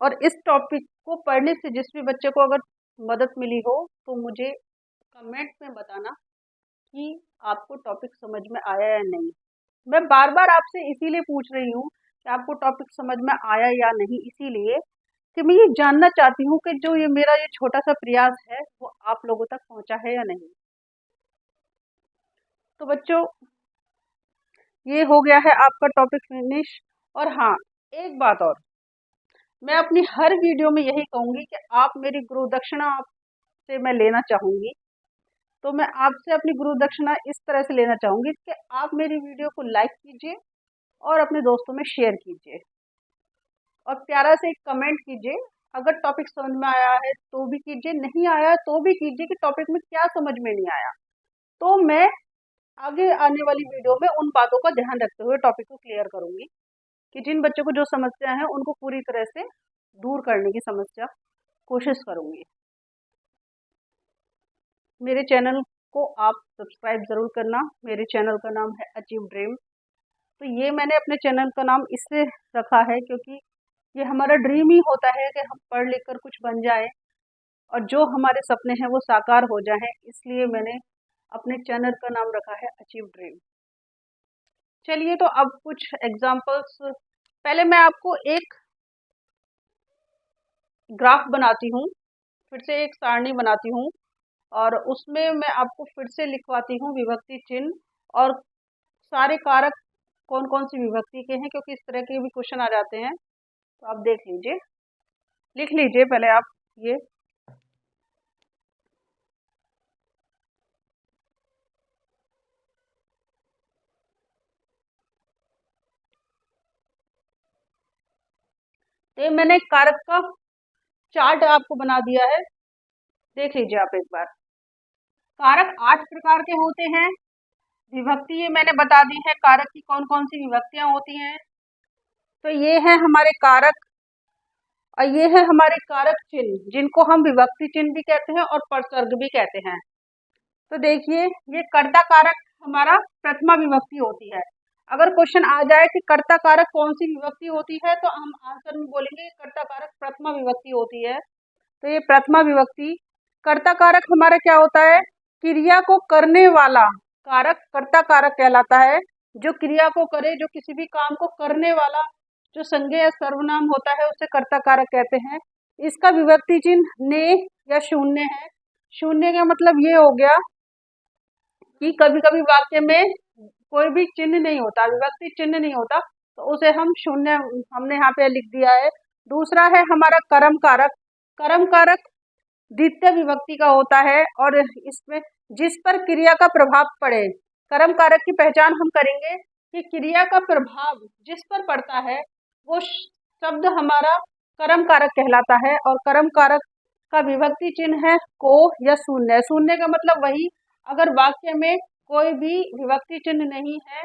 और इस टॉपिक को पढ़ने से जिस भी बच्चे को अगर मदद मिली हो तो मुझे कमेंट में बताना कि आपको टॉपिक समझ में आया या नहीं। मैं बार बार आपसे इसीलिए पूछ रही हूँ कि आपको टॉपिक समझ में आया या नहीं, इसीलिए कि मैं ये जानना चाहती हूँ कि जो ये मेरा ये छोटा सा प्रयास है वो आप लोगों तक पहुंचा है या नहीं। तो बच्चों, ये हो गया है आपका टॉपिक फिनिश। और हाँ, एक बात और, मैं अपनी हर वीडियो में यही कहूंगी कि आप मेरी गुरु दक्षिणा आपसे मैं लेना चाहूंगी। तो मैं आपसे अपनी गुरु दक्षिणा इस तरह से लेना चाहूंगी कि आप मेरी वीडियो को लाइक कीजिए और अपने दोस्तों में शेयर कीजिए और प्यारा से एक कमेंट कीजिए। अगर टॉपिक समझ में आया है तो भी कीजिए, नहीं आया तो भी कीजिए कि टॉपिक में क्या समझ में नहीं आया। तो मैं आगे आने वाली वीडियो में उन बातों का ध्यान रखते हुए टॉपिक को क्लियर करूंगी कि जिन बच्चों को जो समस्या है उनको पूरी तरह से दूर करने की समस्या कोशिश करूंगी। मेरे चैनल को आप सब्सक्राइब ज़रूर करना। मेरे चैनल का नाम है अचीव ड्रीम। तो ये मैंने अपने चैनल का नाम इससे रखा है क्योंकि ये हमारा ड्रीम ही होता है कि हम पढ़ लिख कर कुछ बन जाए और जो हमारे सपने हैं वो साकार हो जाएं। इसलिए मैंने अपने चैनल का नाम रखा है अचीव ड्रीम। चलिए, तो अब कुछ एग्जाम्पल्स, पहले मैं आपको एक ग्राफ बनाती हूँ, फिर से एक सारणी बनाती हूँ और उसमें मैं आपको फिर से लिखवाती हूँ विभक्ति चिन्ह और सारे कारक कौन कौन सी विभक्ति के हैं, क्योंकि इस तरह के भी क्वेश्चन आ जाते हैं। तो आप देख लीजिए, लिख लीजिए पहले आप ये। तो मैंने कारक का चार्ट आपको बना दिया है, देख लीजिए आप एक बार। कारक 8 प्रकार के होते हैं। विभक्ति ये मैंने बता दी है, कारक की कौन कौन सी विभक्तियां होती हैं। तो ये है हमारे कारक और ये है हमारे कारक चिन्ह, जिनको हम विभक्ति चिन्ह भी कहते हैं और परसर्ग भी कहते हैं। तो देखिए, ये कर्ता कारक हमारा प्रथमा विभक्ति होती है। अगर क्वेश्चन आ जाए कि कर्ता कारक कौन सी विभक्ति होती है तो हम आंसर में बोलेंगे कर्ता कारक प्रथमा विभक्ति होती है। तो ये प्रथमा विभक्ति। कर्ता कारक हमारा क्या होता है, क्रिया को करने वाला कारक कर्ता कारक कहलाता है। जो क्रिया को करे, जो किसी भी काम को करने वाला जो संज्ञा या सर्वनाम होता है उसे कर्ता कारक कहते हैं। इसका विभक्ति चिन्ह ने या शून्य है। शून्य का मतलब ये हो गया कि कभी कभी वाक्य में कोई भी चिन्ह नहीं होता, विभक्ति चिन्ह नहीं होता, तो उसे हम शून्य हमने यहाँ पे लिख दिया है। दूसरा है हमारा कर्म कारक। कर्म कारक द्वितीय विभक्ति का होता है और इसमें जिस पर क्रिया का प्रभाव पड़े, कर्म कारक की पहचान हम करेंगे कि क्रिया का प्रभाव जिस पर पड़ता है वो शब्द हमारा कर्म कारक कहलाता है। और कर्म कारक का विभक्ति चिन्ह है को या शून्य। शून्य का मतलब वही, अगर वाक्य में कोई भी विभक्ति चिन्ह नहीं है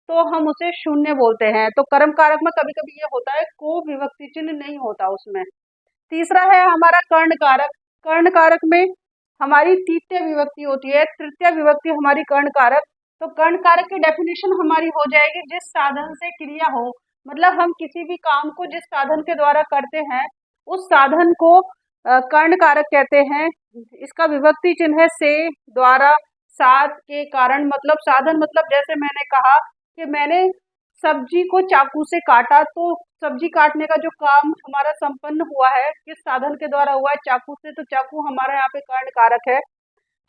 तो हम उसे शून्य बोलते हैं। तो कर्म कारक में कभी कभी ये होता है को विभक्ति चिन्ह नहीं होता उसमें। तीसरा है हमारा कर्ण कारक। कर्ण कारक में हमारी तृतीय विभक्ति होती है, तृतीय विभक्ति हमारी कर्ण कारक। तो कर्ण कारक की डेफिनेशन हमारी हो जाएगी जिस साधन से क्रिया हो, मतलब हम किसी भी काम को जिस साधन के द्वारा करते हैं उस साधन को कर्ण कारक कहते हैं। इसका विभक्ति चिन्ह है से, द्वारा, साथ, के, कारण। मतलब साधन मतलब जैसे मैंने कहा कि मैंने सब्जी को चाकू से काटा, तो सब्जी काटने का जो काम हमारा संपन्न हुआ है किस साधन के द्वारा हुआ है, चाकू से, तो चाकू हमारा यहाँ पे कर्ण कारक है।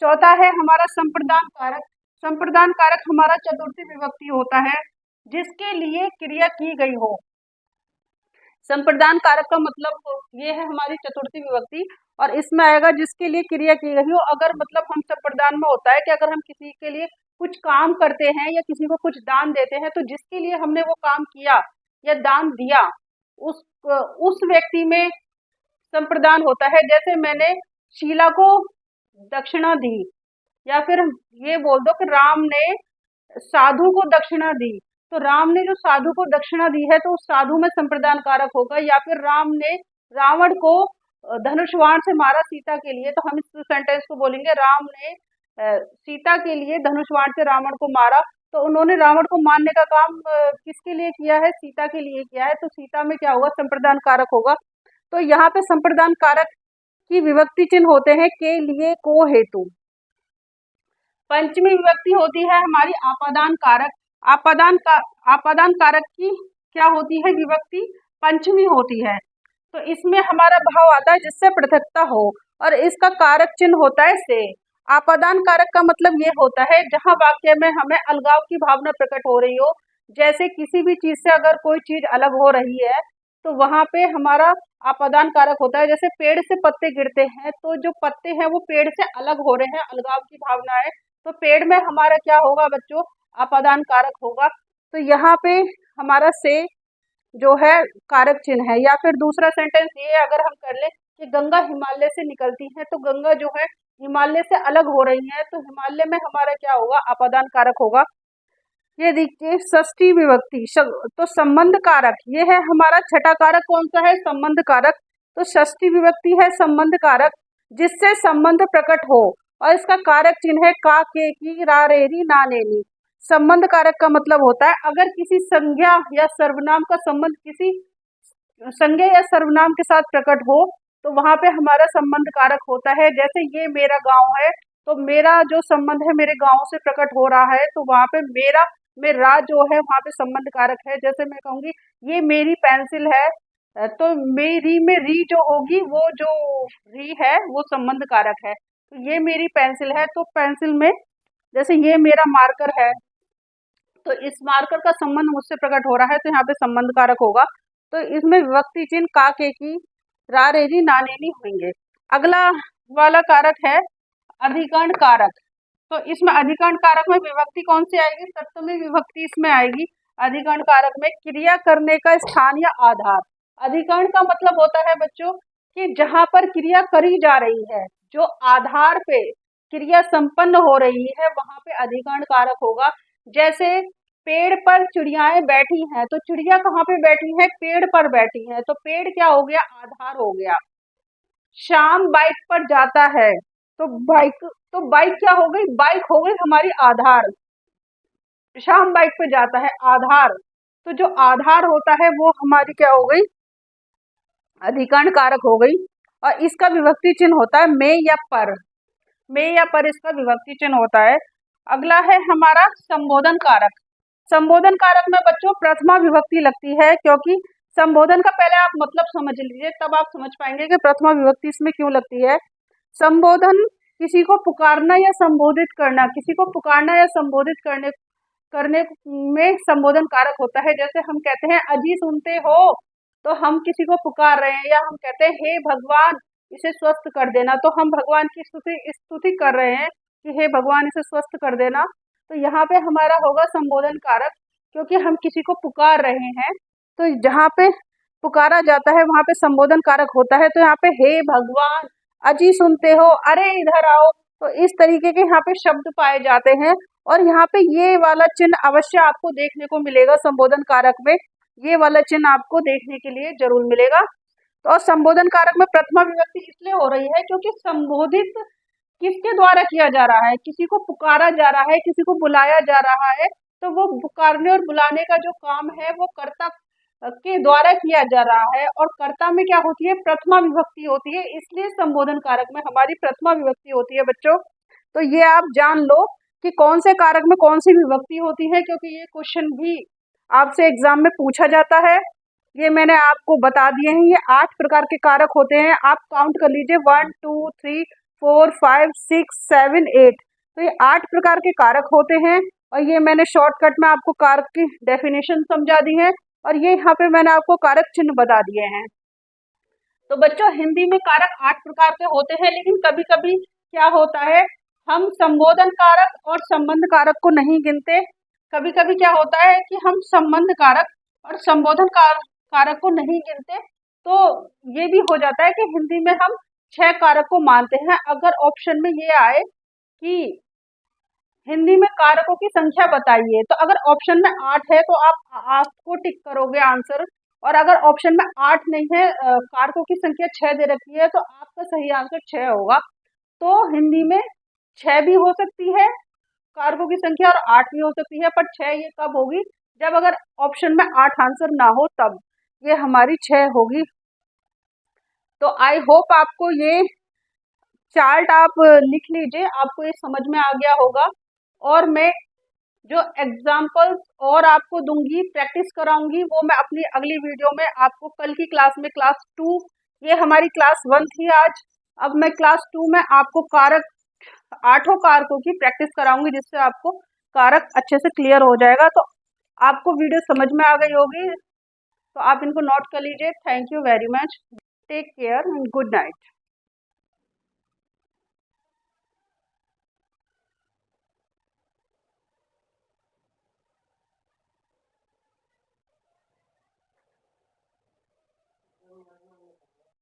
चौथा है हमारा संप्रदान कारक। संप्रदान कारक हमारा चतुर्थी विभक्ति होता है जिसके लिए क्रिया की गई हो। संप्रदान कारक का मतलब ये है हमारी चतुर्थी विभक्ति और इसमें आएगा जिसके लिए क्रिया की गई हो। अगर मतलब हम संप्रदान में होता है कि अगर हम किसी के लिए कुछ काम करते हैं या किसी को कुछ दान देते हैं तो जिसके लिए हमने वो काम किया या दान दिया, उस उस व्यक्ति में संप्रदान होता है। जैसे मैंने शीला को दक्षिणा दी, या फिर ये बोल दो कि राम ने साधु को दक्षिणा दी, तो राम ने जो साधु को दक्षिणा दी है तो उस साधु में संप्रदान कारक होगा। या फिर राम ने रावण को धनुष बाण से मारा सीता के लिए, तो हम इस सेंटेंस को बोलेंगे राम ने सीता के लिए धनुष बाण से रावण को मारा। तो उन्होंने रावण को मारने का काम किसके लिए किया है? सीता के लिए किया है। तो सीता में क्या होगा? संप्रदान कारक होगा। तो यहाँ पे संप्रदान कारक की विभक्ति चिन्ह होते हैं के, लिए, को, हेतु। पंचमी विभक्ति होती है हमारी आपादान कारक। आपादान कारक की क्या होती है विभक्ति? पंचमी होती है। तो इसमें हमारा भाव आता है जिससे पृथकता हो, और इसका कारक चिन्ह होता है से। आपादान कारक का मतलब ये होता है जहां वाक्य में हमें अलगाव की भावना प्रकट हो रही हो। जैसे किसी भी चीज से अगर कोई चीज अलग हो रही है तो वहां पे हमारा आपादान कारक होता है। जैसे पेड़ से पत्ते गिरते हैं, तो जो पत्ते हैं वो पेड़ से अलग हो रहे हैं, अलगाव की भावना है, तो पेड़ में हमारा क्या होगा बच्चों? आपादान कारक होगा। तो यहाँ पे हमारा से जो है कारक चिन्ह है। या फिर दूसरा सेंटेंस ये अगर हम कर ले कि गंगा हिमालय से निकलती है, तो गंगा जो है हिमालय से अलग हो रही है, तो हिमालय में हमारा क्या होगा? आपादान कारक होगा। ये देखिए षष्ठी विभक्ति, तो संबंध कारक, ये है हमारा छठा कारक। कौन सा है? संबंध कारक। तो षष्ठी विभक्ति है संबंध कारक, जिससे संबंध प्रकट हो, और इसका कारक चिन्ह है का, के, की, रा, रे, री, ना, ने, नी। संबंध कारक का मतलब होता है अगर किसी संज्ञा या सर्वनाम का संबंध किसी संज्ञा या सर्वनाम के साथ प्रकट हो, तो वहां पे हमारा संबंध कारक होता है। जैसे ये मेरा गांव है, तो मेरा जो संबंध है मेरे गांव से प्रकट हो रहा है, तो वहां पे मेरा जो है वहां पे संबंध कारक है। जैसे मैं कहूंगी ये मेरी पेंसिल है, तो मेरी में री जो होगी, वो जो री है वो संबंध कारक है। तो ये मेरी पेंसिल है, तो पेंसिल में, जैसे ये मेरा मार्कर है, तो इस मार्कर का संबंध मुझसे प्रकट हो रहा है, तो यहाँ पे संबंध कारक होगा। तो इसमें विभक्ति चिन्ह का, के, की, रा, रे, री, ना, ने, नी होंगे। अगला वाला कारक है अधिकरण कारक। तो इसमें अधिकरण कारक में विभक्ति कौन सी आएगी? सप्तमी विभक्ति इसमें आएगी। अधिकरण कारक में क्रिया करने का स्थान या आधार। अधिकरण का मतलब होता है बच्चों कि जहां पर क्रिया करी जा रही है, जो आधार पे क्रिया संपन्न हो रही है, वहां पे अधिकरण कारक होगा। जैसे पेड़ पर चिड़ियाएं बैठी हैं, तो चिड़िया कहाँ पे बैठी है? पेड़ पर बैठी है, तो पेड़ क्या हो गया? आधार हो गया। श्याम बाइक पर जाता है, तो बाइक क्या हो गई? बाइक हो गई हमारी आधार। श्याम बाइक पे जाता है, आधार। तो जो आधार होता है वो हमारी क्या हो गई? अधिकरण कारक हो गई। और इसका विभक्ति चिन्ह होता है में या पर। में या पर इसका विभक्ति चिन्ह होता है। अगला है हमारा संबोधन कारक। संबोधन कारक में बच्चों प्रथमा विभक्ति लगती है, क्योंकि संबोधन का पहले आप मतलब समझ लीजिए, तब आप समझ पाएंगे कि प्रथमा विभक्ति इसमें क्यों लगती है। संबोधन किसी को पुकारना या संबोधित करना, किसी को पुकारना या संबोधित करने में संबोधन कारक होता है। जैसे हम कहते हैं अजी सुनते हो, तो हम किसी को पुकार रहे हैं, या हम कहते हैं हे भगवान इसे स्वस्थ कर देना, तो हम भगवान की स्तुति कर रहे हैं कि हे भगवान इसे स्वस्थ कर देना। तो यहाँ पे हमारा होगा संबोधन कारक, क्योंकि हम किसी को पुकार रहे हैं, तो जहाँ पे पुकारा जाता है वहां पे संबोधन कारक होता है। तो यहाँ पे हे भगवान, अजी सुनते हो, अरे इधर आओ, तो इस तरीके के यहाँ पे शब्द पाए जाते हैं। और यहाँ पे ये वाला चिन्ह अवश्य आपको देखने को मिलेगा संबोधन कारक में, ये वाला चिन्ह आपको देखने के लिए जरूर मिलेगा। तो और संबोधन कारक में प्रथमा विभक्ति इसलिए हो रही है क्योंकि संबोधित किसके द्वारा किया जा रहा है? किसी को पुकारा जा रहा है, किसी को बुलाया जा रहा है, तो वो पुकारने और बुलाने का जो काम है वो कर्ता के द्वारा किया जा रहा है, और कर्ता में क्या होती है? प्रथमा विभक्ति होती है, इसलिए संबोधन कारक में हमारी प्रथमा विभक्ति होती है बच्चों। तो ये आप जान लो कि कौन से कारक में कौन सी विभक्ति होती है, क्योंकि ये क्वेश्चन भी आपसे एग्जाम में पूछा जाता है। ये मैंने आपको बता दिए हैं, ये 8 प्रकार के कारक होते हैं। आप काउंट कर लीजिए 1 2 3 4 5 6 7 8। तो ये 8 प्रकार के कारक होते हैं, और ये मैंने शॉर्टकट में आपको कारक की डेफिनेशन समझा दी है, और ये यहाँ पे मैंने आपको कारक चिन्ह बता दिए हैं। तो बच्चों हिंदी में कारक 8 प्रकार के होते हैं, लेकिन कभी कभी क्या होता है, हम संबोधन कारक और संबंध कारक को नहीं गिनते। कभी कभी क्या होता है कि हम संबंध कारक और संबोधन कारक को नहीं गिनते, तो ये भी हो जाता है कि हिंदी में हम 6 कारक को मानते हैं। अगर ऑप्शन में ये आए कि हिंदी में कारकों की संख्या बताइए, तो अगर ऑप्शन में 8 है तो आप आपको टिक करोगे आंसर, और अगर ऑप्शन में 8 नहीं है, कारकों की संख्या 6 दे रखी है, तो आपका सही आंसर 6 होगा। तो हिंदी में 6 भी हो सकती है कारकों की संख्या, और 8 भी हो सकती है, पर 6 ये कब होगी, जब अगर ऑप्शन में 8 आंसर ना हो, तब ये हमारी 6 होगी। तो आई होप आपको ये चार्ट आप लिख लीजिए, आपको ये समझ में आ गया होगा। और मैं जो एग्जाम्पल्स और आपको दूंगी, प्रैक्टिस कराऊंगी, वो मैं अपनी अगली वीडियो में आपको कल की क्लास में, क्लास 2, ये हमारी क्लास 1 थी आज, अब मैं क्लास 2 में आपको कारक, 8 कारकों की प्रैक्टिस कराऊंगी, जिससे आपको कारक अच्छे से क्लियर हो जाएगा। तो आपको वीडियो समझ में आ गई होगी, तो आप इनको नोट कर लीजिए। Thank you very much, take care and good night.